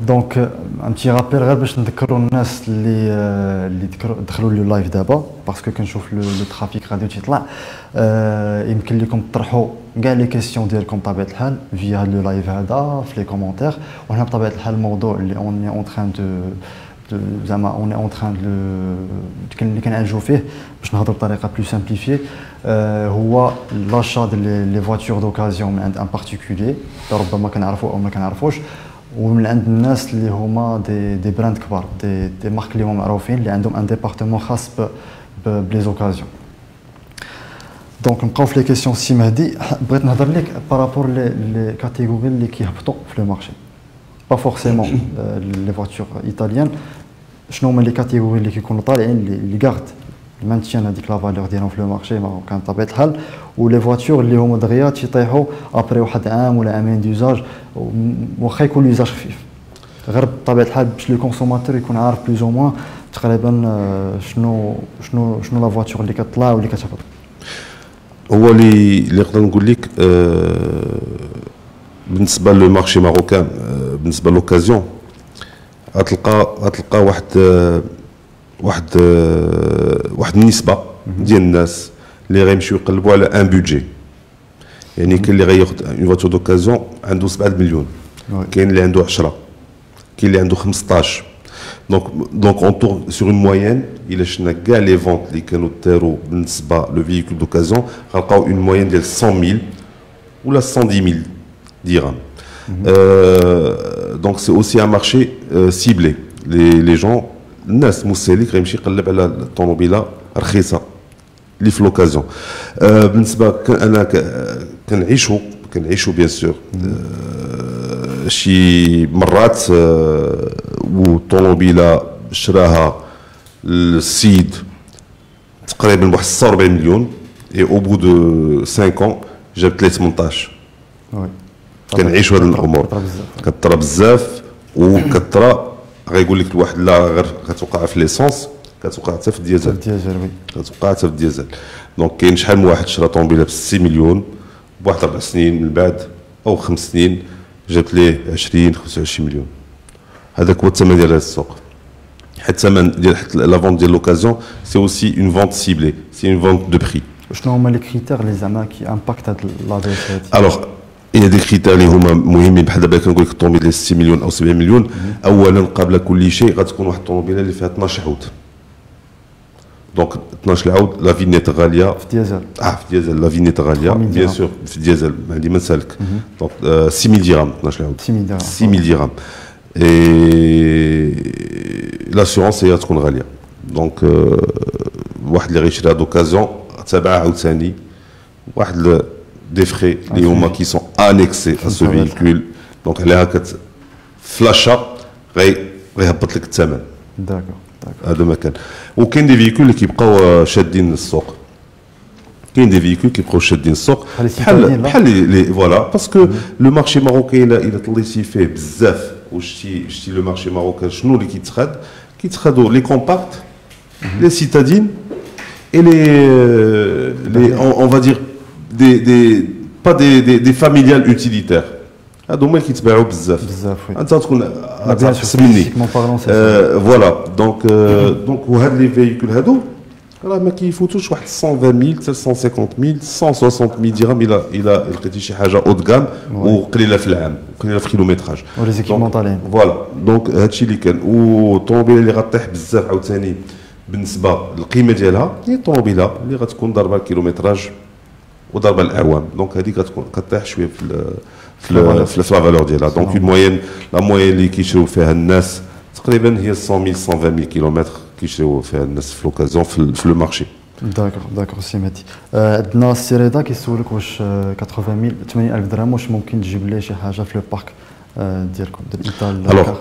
دونك ان بتي رابيل غير باش نذكروا الناس اللي دخلوا لي لايف دابا باسكو كنشوف لو ترافيك غادي تيطلع يمكن لكم تطرحوا كاع لي كيسيون ديالكم بطبيعه الحال فيا هاد لو لايف هذا في لي كومونتير وهنا بطبيعه الحال الموضوع اللي اون اون تران دو زعما اون اون تران اللي كنعالجوا فيه باش نهضر بطريقه بلو سامبليفي هو لاشا ديال لي فواتور دوكازيون من عند ان بارتيكولي ربما كنعرفوا او ما كنعرفوش ومن عند الناس اللي هما دي براند كبار دي مارك اللي هما معروفين اللي عندهم ان ديبارتمون خاص بلي زوكازيون. دونك نبقاو في لي كيسيون سي مهدي بغيت نهضر لك بارابور لي كاتيجوري اللي كيهبطوا في لو مارشي با فورسيمون لي فواتور ايطاليان شنو هما لي كاتيجوري اللي كيكونوا طالعين اللي كارد مانتيان هذيك لا فالور ديالهم في لو مارشي كان بطبيعه الحال ولي فواتور اللي هما دغيا تيطيحوا ابري واحد عام ولا عامين دوزاج واخا يكون لوزاج خفيف غير بطبيعه الحال باش لو كونسوماتور يكون عارف بلوز او موان تقريبا شنو لا فواتور اللي كتطلع واللي كتهبط. هو اللي نقدر نقول لك بالنسبه لو مارشي ماروكان بالنسبه لوكازيون غتلقى واحد النسبه ديال الناس اللي غيمشيو يقلبوا على ان بودجي يعني كاين اللي غياخذ اون فواتور دوكازيون عنده 7 مليون كاين اللي عنده 10 كاين اللي عنده 15 دونك اون تور سور اون موين الا شفنا كاع لي فونت اللي كانوا داروا بالنسبه لو فييكول دوكازيون غنلقاو اون موين ديال 100,000 ولا 110,000 درهم. دونك سي اوسي ان مارشي سيبلي لي جون الناس مستهلك غيمشي يقلب على الطوموبيله رخيصه اللي في لوكازيون. بالنسبه انا كنعيشوا بيان سور شي مرات والطوموبيله شراها السيد تقريبا بواحد 46 مليون اي او بو دو 5 ans جابت لي 18. كنعيشوا هاد الامور كثر بزاف وكثر غيقول لك الواحد لا غير كتوقع في ليسونس كتوقع حتى في الديزل كتوقع حتى في الديزل. دونك كاين شحال من واحد شرا طوموبيله ب 6 مليون بواحد 4 سنين من بعد او 5 سنين جات ليه 20 25 مليون. هذاك هو الثمن ديال هذا السوق. حيت الثمن ديال لا فونت ديال لوكازيون سي اوسي اون فونت سيبلي سي اون فونت دو بري. شنو هما لي كريتير اللي زعما كي امباكت هاد لا دي سي؟ الوغ il y a des critères اللي هما مهمين بحال دابا كنقول لك الطوموبيل ديال 6 مليون او 7 مليون. اولا قبل كل شيء غتكون واحد الطوموبيله اللي فيها 12 عود. دونك 12 عود لا فينيت غاليه في ديزل في ديزل لا فينيت غاليه بيان سور في ديزل ما عندي ما نسالك. دونك 6000 درهم 12 عود 6000 درهم اي لاسيورونس هي تكون غاليه. دونك الواحد اللي غيشريها دوكازيون تابعها عاوتاني واحد دي فري اللي هما كي سون انيكسي ا سو فيكول دونك عليها فلاشا غيهبط لك الثمن. داكور هذا ما كان. وكاين دي فيكول اللي كيبقاو شادين السوق، كاين دي فيكول كيبقاو شادين السوق بحال لي فوالا باسكو لو مارشي ماروكان الا طليتي فيه بزاف وشتي لو مارشي ماروكان شنو اللي كيتخادو لي كومباكت لي سيتادين et on va dire pas des familiales utilitaires. هادو هما اللي كيتباعوا بزاف انت تكون تحس مني فوالا دونك وهاد لي فيكول هادو راه ما كيفوتوش واحد 120,000 حتى 150,000 160,000 درهم الى لقيتي شي حاجه او دغام وقليله في العام وقليله في الكيلومتراج ولي زيكيبمون طالعين فوالا دونك هادشي اللي كان. والطوموبيله اللي غطيح بزاف عاوتاني بالنسبه للقيمه ديالها هي الطوموبيله اللي غتكون ضاربه الكيلومتراج وضربه الاعوام دونك هذيك غتكون كطيح شويه في لا فالور ديالها. دونك الموين لا موين اللي كيشريو فيها الناس تقريبا هي 100,000 120,000 كيلومتر كيشريو فيها الناس في لوكازيون في لو مارشي. داكور سي مهدي. عندنا السي رضا كيسولك واش 80,000 درهم واش ممكن تجيب ليه شي حاجه في لو بارك ديالكم ديال ايطال؟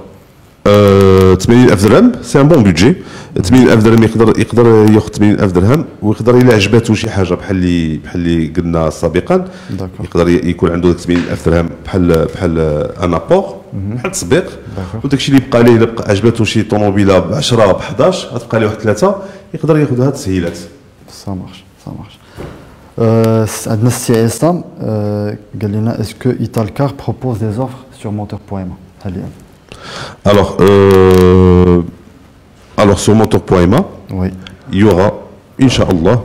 80,000 درهم سي ان بون بودجي. 80,000 درهم يقدر ياخذ 80,000 درهم ويقدر الى عجباتو شي حاجه بحال اللي قلنا سابقا يقدر يكون عنده 80,000 درهم بحال ان ابور بحال تسبيق وداكشي اللي بقى ليه الا بقى عجباتو شي طوموبيله ب 10 ب 11 غتبقى ليه واحد 3 يقدر ياخذها تسهيلات. سا مارش. عندنا السي عصام قال لنا اسكو ايطال كار بروبوز دي اوفر سور موتور بويما حاليا؟ Alors sur moteur.ma oui. il y aura Inch'Allah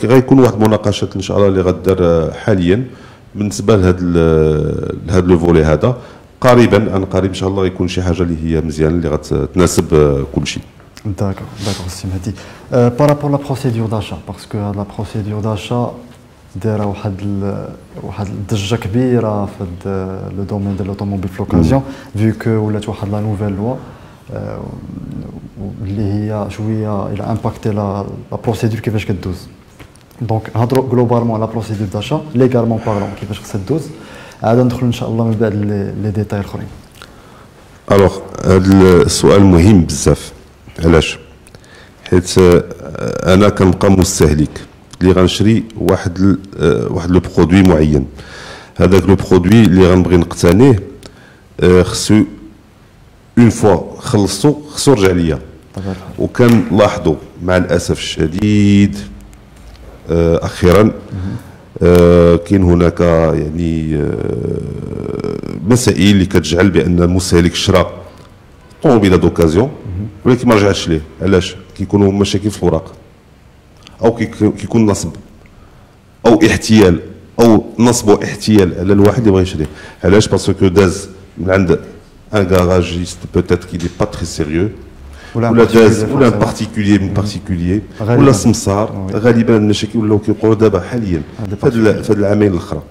غيكون واحد المناقشات ان شاء الله اللي غدار حاليا بالنسبه لهذا لو فولي هذا قريبا عن قريب ان شاء الله غيكون شي حاجه اللي هي مزيانه اللي غتناسب كل شيء. داكور سي مهدي. بارابور لا بروسيدور داشا باسكو هاد لا بروسيدور داشا دايره واحد الضجه كبيره في لو دومين ديال لوطوموبيل في لوكازيون فيو كو ولات واحد لا نوفيل لوا اللي هي شويه الى امباكتي لا بروسيدور كيفاش كدوز. دونك نهضروا جلوبالمون على بروسيدور داشا ليغالمون بارلون كيفاش خصها دوز عاد ندخلوا ان شاء الله من بعد لي ديتاي الاخرين. الوغ هذا السؤال مهم بزاف علاش؟ حيت انا كنبقى مستهلك اللي غنشري واحد لو برودوي معين هذاك لو برودوي اللي غنبغي نقتنيه خصو اون فوا خلصتو خصو يرجع ليا. وكنلاحظوا مع الاسف الشديد اخيرا كاين هناك يعني مسائل اللي كتجعل بان المستهلك شرا طوموبيله دوكازيون ولكن ما رجعتش ليه. علاش؟ كيكونوا مشاكل في الوراق او كيكون نصب او احتيال او نصب واحتيال على الواحد اللي بغى يشريه. علاش؟ باسكو داز من عند ان غاراجيست بوتيت كي دي با تري سيريو ولا داز ولا بارتيكولير من بارتيكولير ولا سمسار. غالبا المشاكل ولاو كيوقعوا دابا حاليا في هاد العامين الاخرى.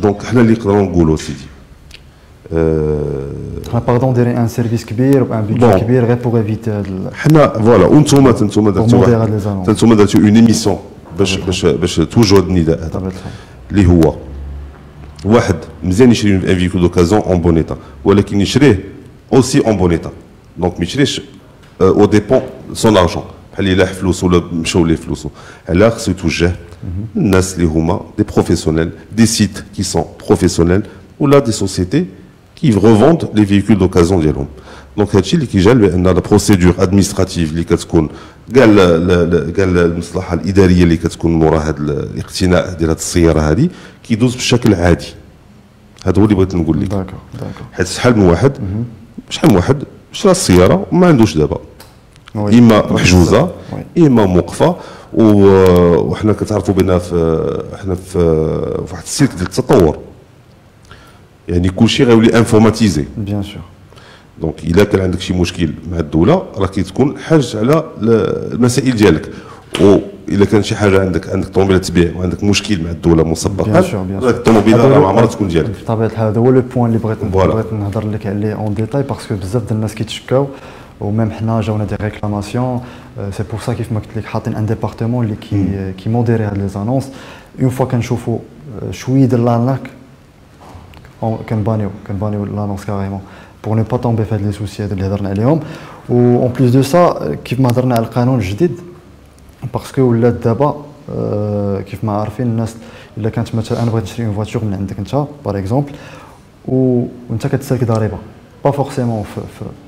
دونك حنا اللي نقدروا نقولوا سيدي حنا باردون دايرين ان سيرفيس كبير وان بيدجي كبير غير بوغ ايفيتي هاد حنا فوالا وانتوما درتوا اون ايميسيون باش توجهوا هاد النداء هذا اللي هو واحد مزيان يشري ان فيكول دوكازيون اون بون ايتا ولكن يشريه اوسي اون بون ايتا. دونك ما يشريش او ديبون سون ارجون بحال اللي لاح فلوسو ولا مشاو ليه فلوسو. علاه خصو يتوجه الناس اللي هما دي بروفيسيونيل دي سيت كي سون بروفيسيونيل ولا دي سوسيتي qui revendent les véhicules d'occasion ديالهم. دونك هادشي اللي كيجعل بان لا بروسيدور ادمينستراتيف اللي كتكون كاع المصلحه الاداريه اللي كتكون مورا هذا الاقتناء ديال هذه السياره هذه كيدوز بشكل عادي. هذا هو اللي بغيت نقول لك. داكور حيت شحال من واحد شرا السياره وما عندوش دابا اما محجوزه اما موقفه وحنا كتعرفوا بان حنا في واحد السلك ديال التطور يعني كلشي غيولي انفورماتيزي بيان سور. دونك الا كان عندك شي مشكل مع الدوله راه كتكون حاج على المسائل ديالك. والا كان شي حاجه عندك طوموبيله تبيع وعندك مشكل مع الدوله مسبقا الطوموبيله راه ما عمرها تكون ديالك. بطبيعه الحال هذا هو لو بوين اللي بغيت نهضر لك عليه اون ديتاي باسكو بزاف ديال الناس كيتشكاو وميم حنا جاونا دي ريكلاماسيون. سي بور سا كيف ما قلت لك حاطين ان ديبارتمون اللي كي موديري هاد لي زانونس. اون فوا كنشوفوا شويه ديال لارناك كنبانيو لانونس كاريمون بور نو با تومبي في هاد لي سوسي هادو اللي هضرنا عليهم. و اون بليس دو سا كيف ما هضرنا على القانون الجديد باسكو ولات دابا كيف ما عارفين الناس الا كانت مثلا انا بغيت نشري اون فواتور من عندك انت باغ اكزومبل وانت كتسالك ضريبه با فورسيمون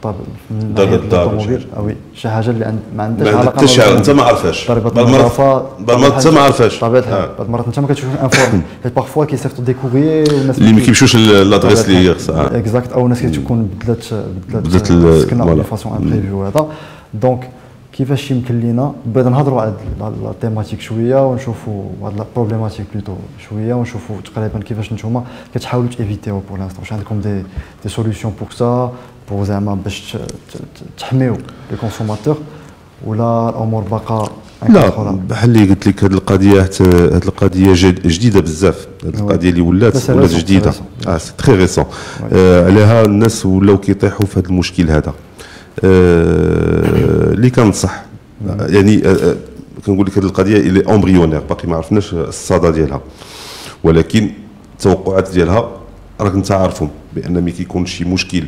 في الطوموبيل وي شي حاجه اللي ما عندهاش علاقه انت ما عارفاش ضريبه النظافه انت ما عارفاش طبيعه الحال بعض المرات انت ما كتشوفش انفورمي حيت بارفوا كيصيفطوا دي كوغيي والناس اللي ما كيمشيوش لادريس اللي هي خصها اكزاكت او الناس كتكون بدلات السكنه دو فاسون امبريفي وهذا دونك كيفاش يمكن لينا بغينا نهضروا على لا تيماتيك شويه ونشوفوا هاد لا بروبليماتيك بلوتو شويه ونشوفوا تقريبا كيفاش نتوما كتحاولوا تيفيتيو بور لانستون واش عندكم دي سوليوشن بور سا بور زعما باش تحميو لي كونسوماتور ولا الامور باقا لا بحال اللي قلت لك هذه القضيه جديده بزاف. هذه القضيه اللي ولات جديده سي تري ريسون عليها الناس ولاو كيطيحوا في هذا المشكل هذا اللي كان صح يعني كنقول لك هذه القضيه اللي امبريونير باقي ما عرفناش الصدى ديالها ولكن التوقعات ديالها راك انت عارفهم بان ملي كيكون شي مشكل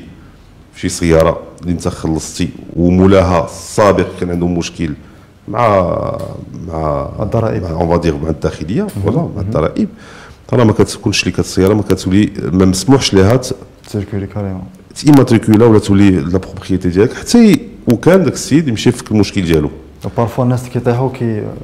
في شي سياره اللي انت خلصتي ومولاها السابق كان عنده مشكل مع الضرائب اون فادير مع الداخليه ولا مع الضرائب راه ما كتكونش لك السياره ما كتولي ما مسموحش لها تسيركولي كاريمون تيماتريكولا ولا تولي لا بروبريتي ديالك حتى وكان داك السيد يمشي يفك المشكل ديالو. بارفوا الناس كيطيحوا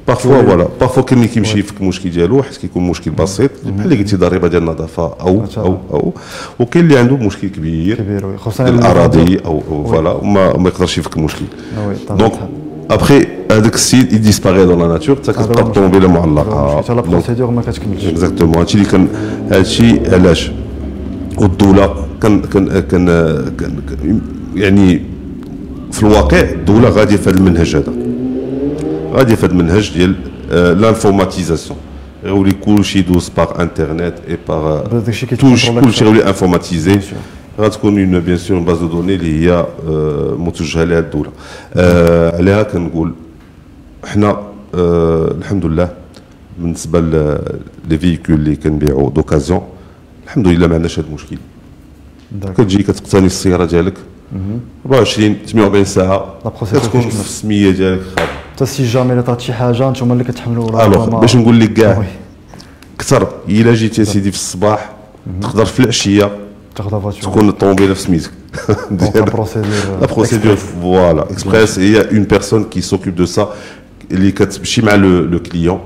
بارفوا فوالا بارفوا كاين اللي كيمشي يفك المشكل ديالو حيت كيكون مشكل بسيط بحال اللي قلتي ضريبه ديال النظافه او وكاين اللي عنده مشكل كبير خصوصا الاراضي او فوالا وما يقدرش يفك المشكل. دونك ابخي هذاك السيد يديسباري دون لا ناتور حتى كتبقى الطوموبيله معلقه حتى لا بروسيدور ما كتكملش. اكزاكتومون هادشي اللي كان هادشي علاش والدوله كان يعني في الواقع الدوله غاديه في هذا المنهج هذا غاديه في هذا المنهج ديال لانفورماتيزاسيون يولي كلشي يدوز باغ انترنت اي باغ كلشي يولي انفورماتيزي غتكون بيان سور باز دو دوني اللي هي متوجهه لها الدوله. عليها كنقول حنا الحمد لله بالنسبه لي فيكول اللي كنبيعوا دوكازيون الحمد لله ما عندناش هذا المشكل. كتجي كتقتني السياره ديالك 24 48 ساعه كتكون في السميه ديالك خاطر حتى سي جامي لا طرات شي حاجه نتوما اللي كتحملوا الوغ باش نقول لك كاع اكثر الا جيتي سيدي في الصباح تقدر في العشيه تاخذ فاتور تكون الطوموبيله في سميتك لا بروسيدور فوالا اكسبريس هي اون بيرسون كي سوكوب دو سا اللي كتمشي مع لو كليون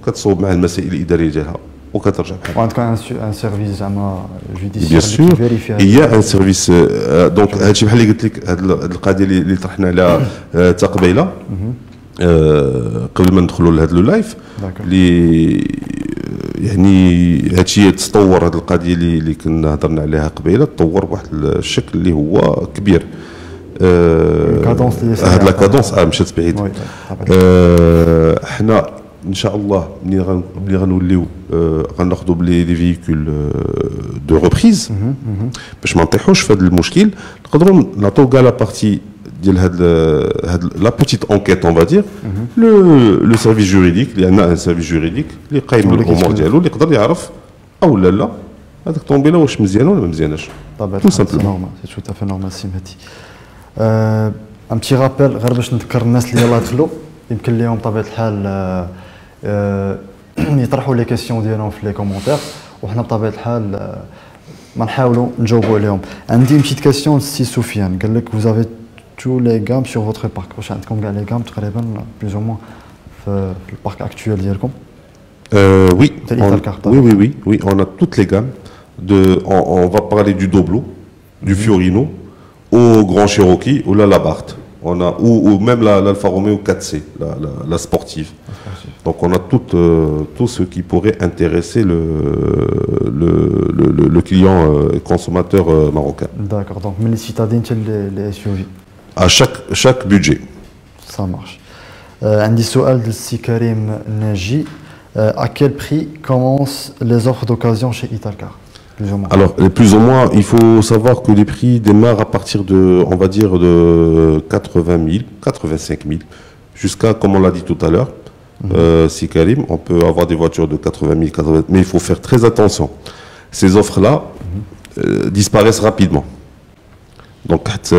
كتصوب مع المسائل الاداريه ديالها وكترجع بحال وعندكم ان سيرفيس زعما جوديسيال اللي كيفيريفي هي ان سيرفيس دونك هادشي بحال اللي قلت لك هاد القضيه اللي طرحنا عليها تا قبيله قبل ما ندخلوا لهذا لو لايف اللي يعني هادشي تطور هاد القضيه اللي كنا هضرنا عليها قبيله تطور بواحد الشكل اللي هو كبير. هاد لا كادونس مشات بعيد. حنا ان شاء الله ملي غنوليو غناخذوا بلي فيكول دو ريبريز باش ما نطيحوش في هذا المشكل نقدروا نعطيو كاع لا بارتي ديال هاد لا بوتيت انكيت اون فادير لو سيرفيس جوريديك اللي عندنا ان سيرفيس جوريديك اللي قايم بالامور ديالو اللي يقدر يعرف او لا هذاك الطوموبيله واش مزيانه ولا ما مزياناش. طبعا سي نورمال سي تو افي نورمال سي مهدي. ان بتي رابيل غير باش نذكر الناس اللي يلاه دخلوا يمكن لهم بطبيعه الحال يطرحوا لي كيسيون ديالهم في لي كومونتير وحنا بطبيعه الحال ما نحاولوا نجاوبوا عليهم. عندي اون بتيت كيسيون سي سفيان قال لك vous avez tous les gammes sur votre parc واش عندكم كاع لي gammes تقريبا بلوز او موان في البارك اكطويل ديالكم؟ Oui, on a toutes les gammes. On va parler du Doblo, du Fiorino, au Grand Cherokee ou la Labarthe. On a ou même l'Alfa Romeo 4C, la sportive. Donc on a tout ce qui pourrait intéresser le client consommateur marocain. D'accord. Donc من citadins les SUV. À chaque budget. Ça marche. عندي سؤال للسي كريم ناجي. À quel prix commencent les offres d'occasion chez Italcar? plus ou moins. Alors, plus ou moins, il faut savoir que les prix démarrent à partir de, on va dire, de 80 000, 85 000, jusqu'à, comme on l'a dit tout à l'heure, si Karim, on peut avoir des voitures de 80 000, 80 000, mais il faut faire très attention. Ces offres-là disparaissent rapidement. Donc, il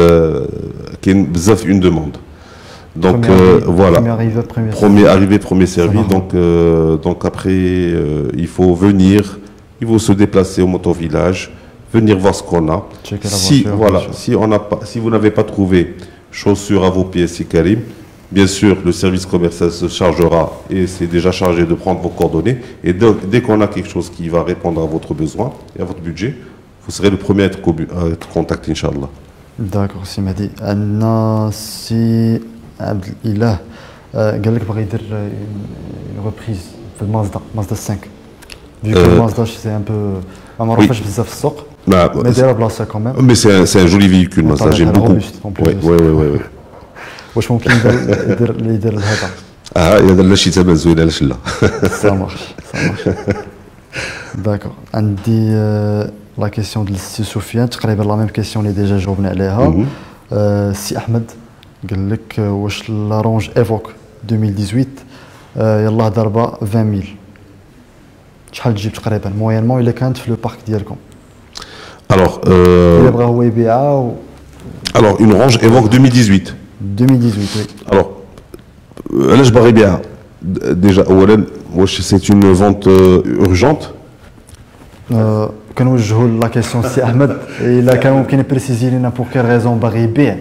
y a une demande. Donc voilà, premier arrivé, premier servi. Donc après, il faut venir, il faut se déplacer au motovillage, venir voir ce qu'on a. Si voilà, si on n'a pas, si vous n'avez pas trouvé chaussures à vos pieds, si Karim, bien sûr, le service commercial se chargera et c'est déjà chargé de prendre vos coordonnées. Et dès qu'on a quelque chose qui va répondre à votre besoin et à votre budget, vous serez le premier à être contacté, Inch'Allah. D'accord, si Mehdi. Anna, si عبد الاله قال لك بغى يدير اون ريبريز في مازدا 5 فيو مازدا سي ان بو ما معروفاش بزاف في السوق مي دايره بلاصه كوميم مي سي ان جولي فيكول مازدا جيم بوكو وي واش ممكن يدير هذا هذا لا شي ثمن زوين علاش لا سا مارش داكور عندي لا كيسيون ديال السي سفيان تقريبا لا ميم كيسيون اللي ديجا جاوبنا عليها سي احمد قال لك واش لا رونج ايفوك 2018 يلاه ضربه 20000 شحال تجيب تقريبا موينمون الا كانت في لو بارك ديالكم alors الا بغا هو يبيعها alors une range Evoque 2018 oui alors علاش باغي يبيعها déjà اولا واش c'est une vente urgente كنوجهوا لا كيسيون سي احمد الا كان ممكن بريسيزي لنا بور كيل ريزون باغي يبيع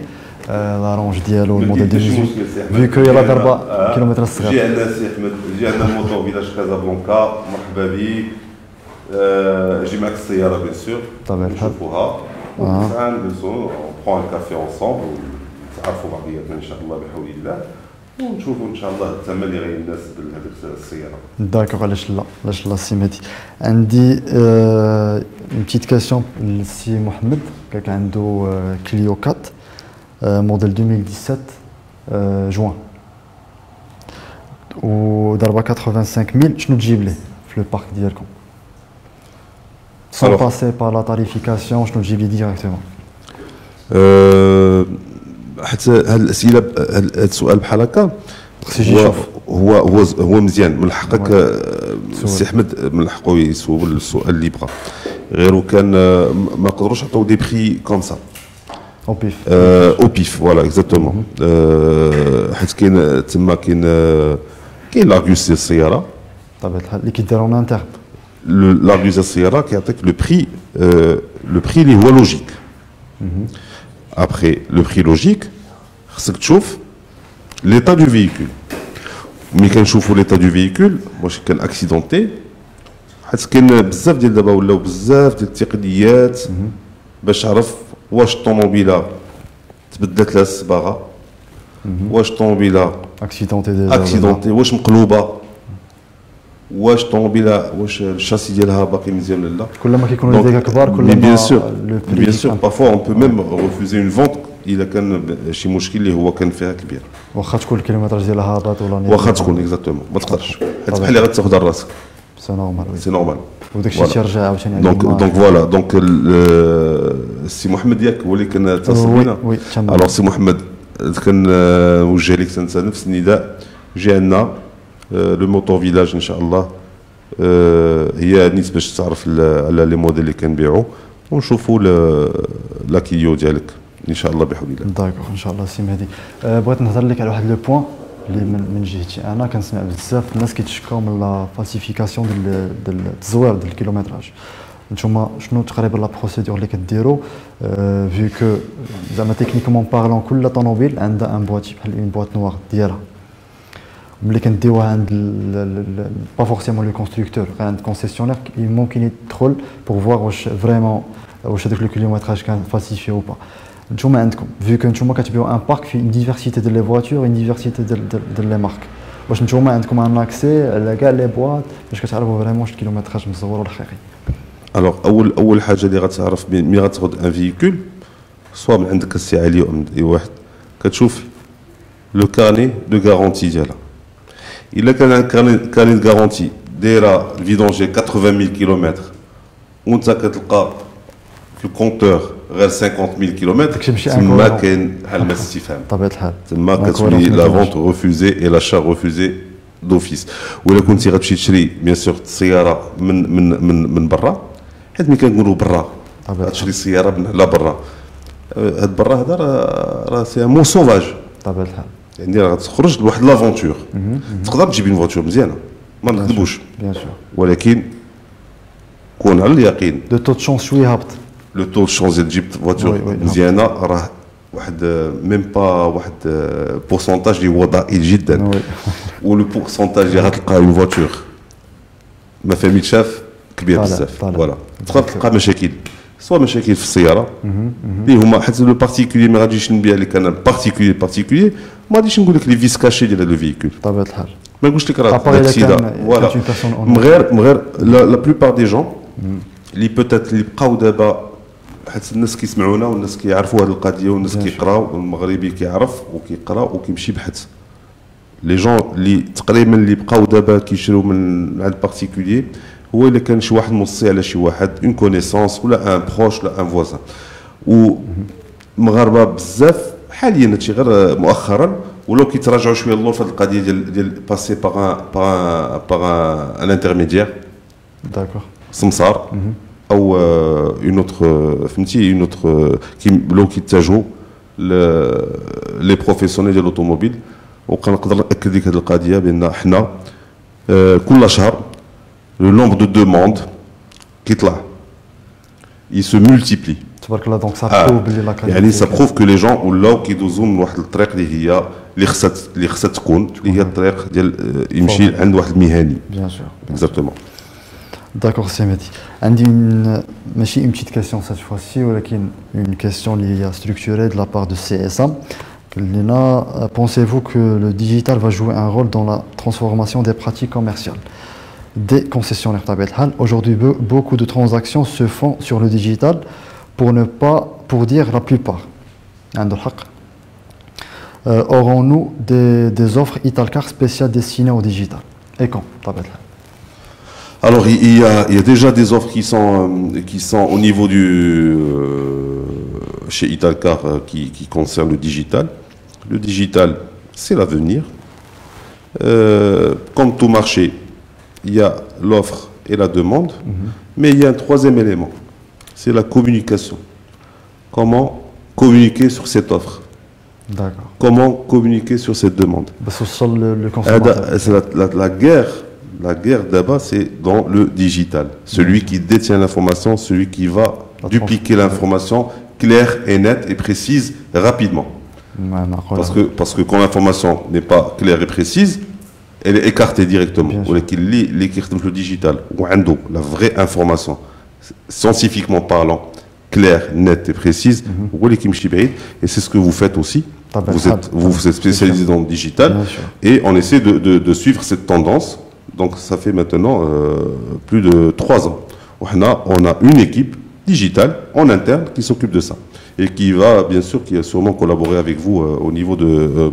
لا رونج ديالو الموديل 2018 فيو كو يلا ضربه كيلومتر الصغير جي عندنا سي احمد جي عندنا الموتور فيلاج كازابلانكا مرحبا بك جي معك السياره بيان سور طبيعي الحال نشوفوها ونسعى نجلسوا برون كافي اونصومبل ونتعرفوا بعضياتنا ان شاء الله بحول الله ونشوفوا ان شاء الله الثمن اللي غيناسب لهذيك السياره. داكوغ علاش لا سي مهدي عندي اون بتيت كاسيون للسي محمد كان عنده كليو 4 موديل 2017 جوان وضربه 85000 شنو تجيب ليه في لو بارك ديالكم سون باسي بار لا تاريفيكاسيون شنو تجيب ليه ديريكتومون حتى هاد الاسئله هاد السؤال بحال هكا هو مزيان من حقك السي احمد من حقه يسول السؤال اللي بغا غير كان ما نقدروش نعطيو دي بري كوم سا au pif, voilà, exactement. حيت كاين تما كاين لارغوس ديال السياره طبيعة الحال اللي كيديرون انترن لارغوس ديال السياره كيعطيك لو بري اللي هو لوجيك. ابخي لو بري لوجيك خصك تشوف ليطا دو فييكول. ملي كنشوفوا ليطا دو فييكول واش كان اكسيدونتي حيت كاين بزاف ديال دابا ولاو بزاف ديال التقنيات باش تعرف واش الطوموبيله تبدلت لها الصباغه واش الطوموبيله اكسيدونتي واش مقلوبه واش الطوموبيله واش الشاسي ديالها باقي مزيان ولا لا كلما كيكونوا لي ديغا كبار كلما بيان سور بارفوا اون بو ميم ريفوزي اون فونت الا كان شي مشكل اللي هو كان فيها كبير واخا تكون الكيلومتراج ديالها هابط ولا واخا تكون اكزاكتومون ما تقدرش حيت بحال اللي غتاخذ على راسك سي نورمال سي نورمال وداك الشيء تيرجع عاوتاني دونك فوالا دونك السي محمد ياك هو اللي كان اتصل بينا الوغ سي محمد كنوجه لك انت نفس النداء جي عندنا لو موتور فيلاج ان شاء الله هي نيت باش تعرف على لي موديل اللي كنبيعوا ونشوفوا لا كيو ديالك ان شاء الله بحول الله. داكوغ ان شاء الله سي مهدي. بغيت نهضر لك على واحد لو بوين اللي من جهتي انا كنسمع بزاف الناس كيتشكاو من لا فالسيفيكاسيون ديال التزوير ديال الكيلومتراج. نتوما شنو تقريبا لا بروسيدور اللي كديروا فيو كو زعما تكنيكمون بارلون كل طوموبيل عندها ان بواتي بحال اون بواط نوار ديالها ملي كنديوها عند با فورسيمون لو كونستركتور عند كونسيسيونير ممكن يدخل بور فوار واش فريمون واش هذاك لو كيلومتراج كان فالسيفي او با. نتوما عندكم فيو كو نتوما كتبيعوا ان بارك في ديفيرسيتي ديال لي فواتور اون ديفيرسيتي ديال لي مارك واش نتوما عندكم ان اكسي على كاع لي بواط باش كتعرفوا فريمون واش الكيلومتراج مزور ولا حقيقي. الوغ اول حاجه اللي غتعرف ملي غتاخذ ان فييكول سوا من عندك السي علي او من اي واحد كتشوف لو كارني دو غارونتي ديالها. الا كان عندك كارني دو غارونتي دايره الفيدونجي 80000 كيلومتر وانت كتلقى في الكونتور غير 50000 كيلومتر تما كاين علامه استفهام بطبيعه الحال تما كتولي لا فونت ريفوزي اي لاشا ريفوزي دوفيس. ولا كنتي غتمشي تشري بيان سور السياره من برا، حيت ملي كنقولوا برا غتشري السياره من على برا، هاد برا هذا راه سي مو سوفاج بطبيعه الحال، يعني راه غتخرج لواحد لافونتور. تقدر تجيب اون فواتور مزيانه ما نكذبوش، بيان سور، ولكن كون على اليقين لو تو شونس شويه هابط، لو تو شونس تجيب فواتور مزيانه راه واحد ميم با واحد بورسونتاج اللي هو ضئيل جدا. ولو بورسونتاج اللي غتلقى اون فواتور ما فهمي شاف كبير بزاف. فوالا تقدر تلقى مشاكل، سواء مشاكل في السياره اللي هما حيت لو بارتيكولي ما غاديش نبيع لك انا بارتيكولي ما غاديش نقول لك لي فيس كاشي ديال لو فيكول بطبيعه الحال، ما نقولش لك راه اكسيدا. فوالا غير لا بلوبار دي جون اللي بوتيت اللي بقاو دابا، حيت الناس كيسمعونا والناس كيعرفوا هذه القضيه والناس كيقراو والمغربي كيعرف وكيقرا وكيمشي بحث. لي جون اللي تقريبا اللي بقاو دابا كيشريو من عند بارتيكولي هو الا كان شي واحد موصي على شي واحد اون كونيسونس ولا ان بروش ولا ان فوازان. ومغاربه بزاف حاليا هادشي غير مؤخرا ولاو كيتراجعوا شويه اللور في هذه القضيه ديال باسي باغ ان انترميديير داكور سمسار او اون اوتر فهمتي اون اوتر لو كيتجهوا لي بروفيسيونيل ديال الاوتوموبيل. وكنقدر ناكد لك هذه القضيه بان حنا كل شهر لو نومبر دو دوموند كيطلع يسو مولتيبلي تبارك الله. دونك سا بروف بلي لا كاليتي يعني سا بروف كو لي جون ولاو كيدوزو من واحد الطريق اللي هي اللي خصها تكون اللي هي الطريق ديال يمشي عند واحد المهني. بيان سور اكزاكتومون. داكور سي مهدي، عندي ماشي اون بتيت كيسيون سيت فواسي ولكن اون كيسيون اللي هي ستركتوري دو لا بار دو سي اس ام. Pensez-vous que le digital va jouer un rôle dans la transformation des pratiques commerciales des concessionnaires Tabet Hal? Aujourd'hui, beaucoup de transactions se font sur le digital, pour dire la plupart. Aurons-nous des offres Italcar spéciales destinées au digital? Et quand Tabet Hal? Alors, il y a déjà des offres qui sont au niveau du chez Italcar qui concernent le digital. Le digital, c'est l'avenir. Comme tout marché, il y a l'offre et la demande, mais il y a un troisième élément, c'est la communication. Comment communiquer sur cette offre? D'accord. Comment communiquer sur cette demande? Le consommateur. C'est la guerre d'abord, c'est dans le digital. Celui qui détient l'information, celui qui va dupliquer l'information claire et nette et précise rapidement. Parce que quand l'information n'est pas claire et précise, elle est écartée directement. Ou le digital, ou la vraie information, scientifiquement parlant, claire, nette et précise, et c'est ce que vous faites aussi. Vous êtes spécialisé dans le digital et on essaie de suivre cette tendance. Donc ça fait maintenant plus de 3 ans. On a une équipe digitale en interne qui s'occupe de ça. Et qui va, bien sûr, qui a sûrement collaboré avec vous au niveau de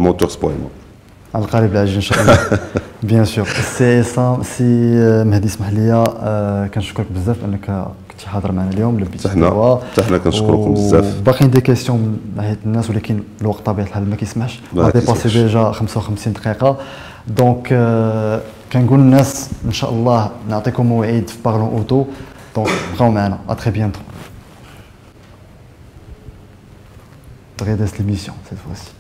Motorsport et moi. Bien sûr. سي مهدي اسمح لي كنشكرك بزاف انك كنتي حاضر معنا اليوم لبيتي حنا كنشكركم بزاف. باقيين دي كيسيون من ناحيه الناس ولكن الوقت طبيعه الحال ما كيسمحش. ديباسي ديجا 55 دقيقه. دونك كنقول للناس ان شاء الله نعطيكم موعد في بارلون اوتو. دونك بقاو معنا. ا تري بيانتو. Très d'émission cette fois-ci.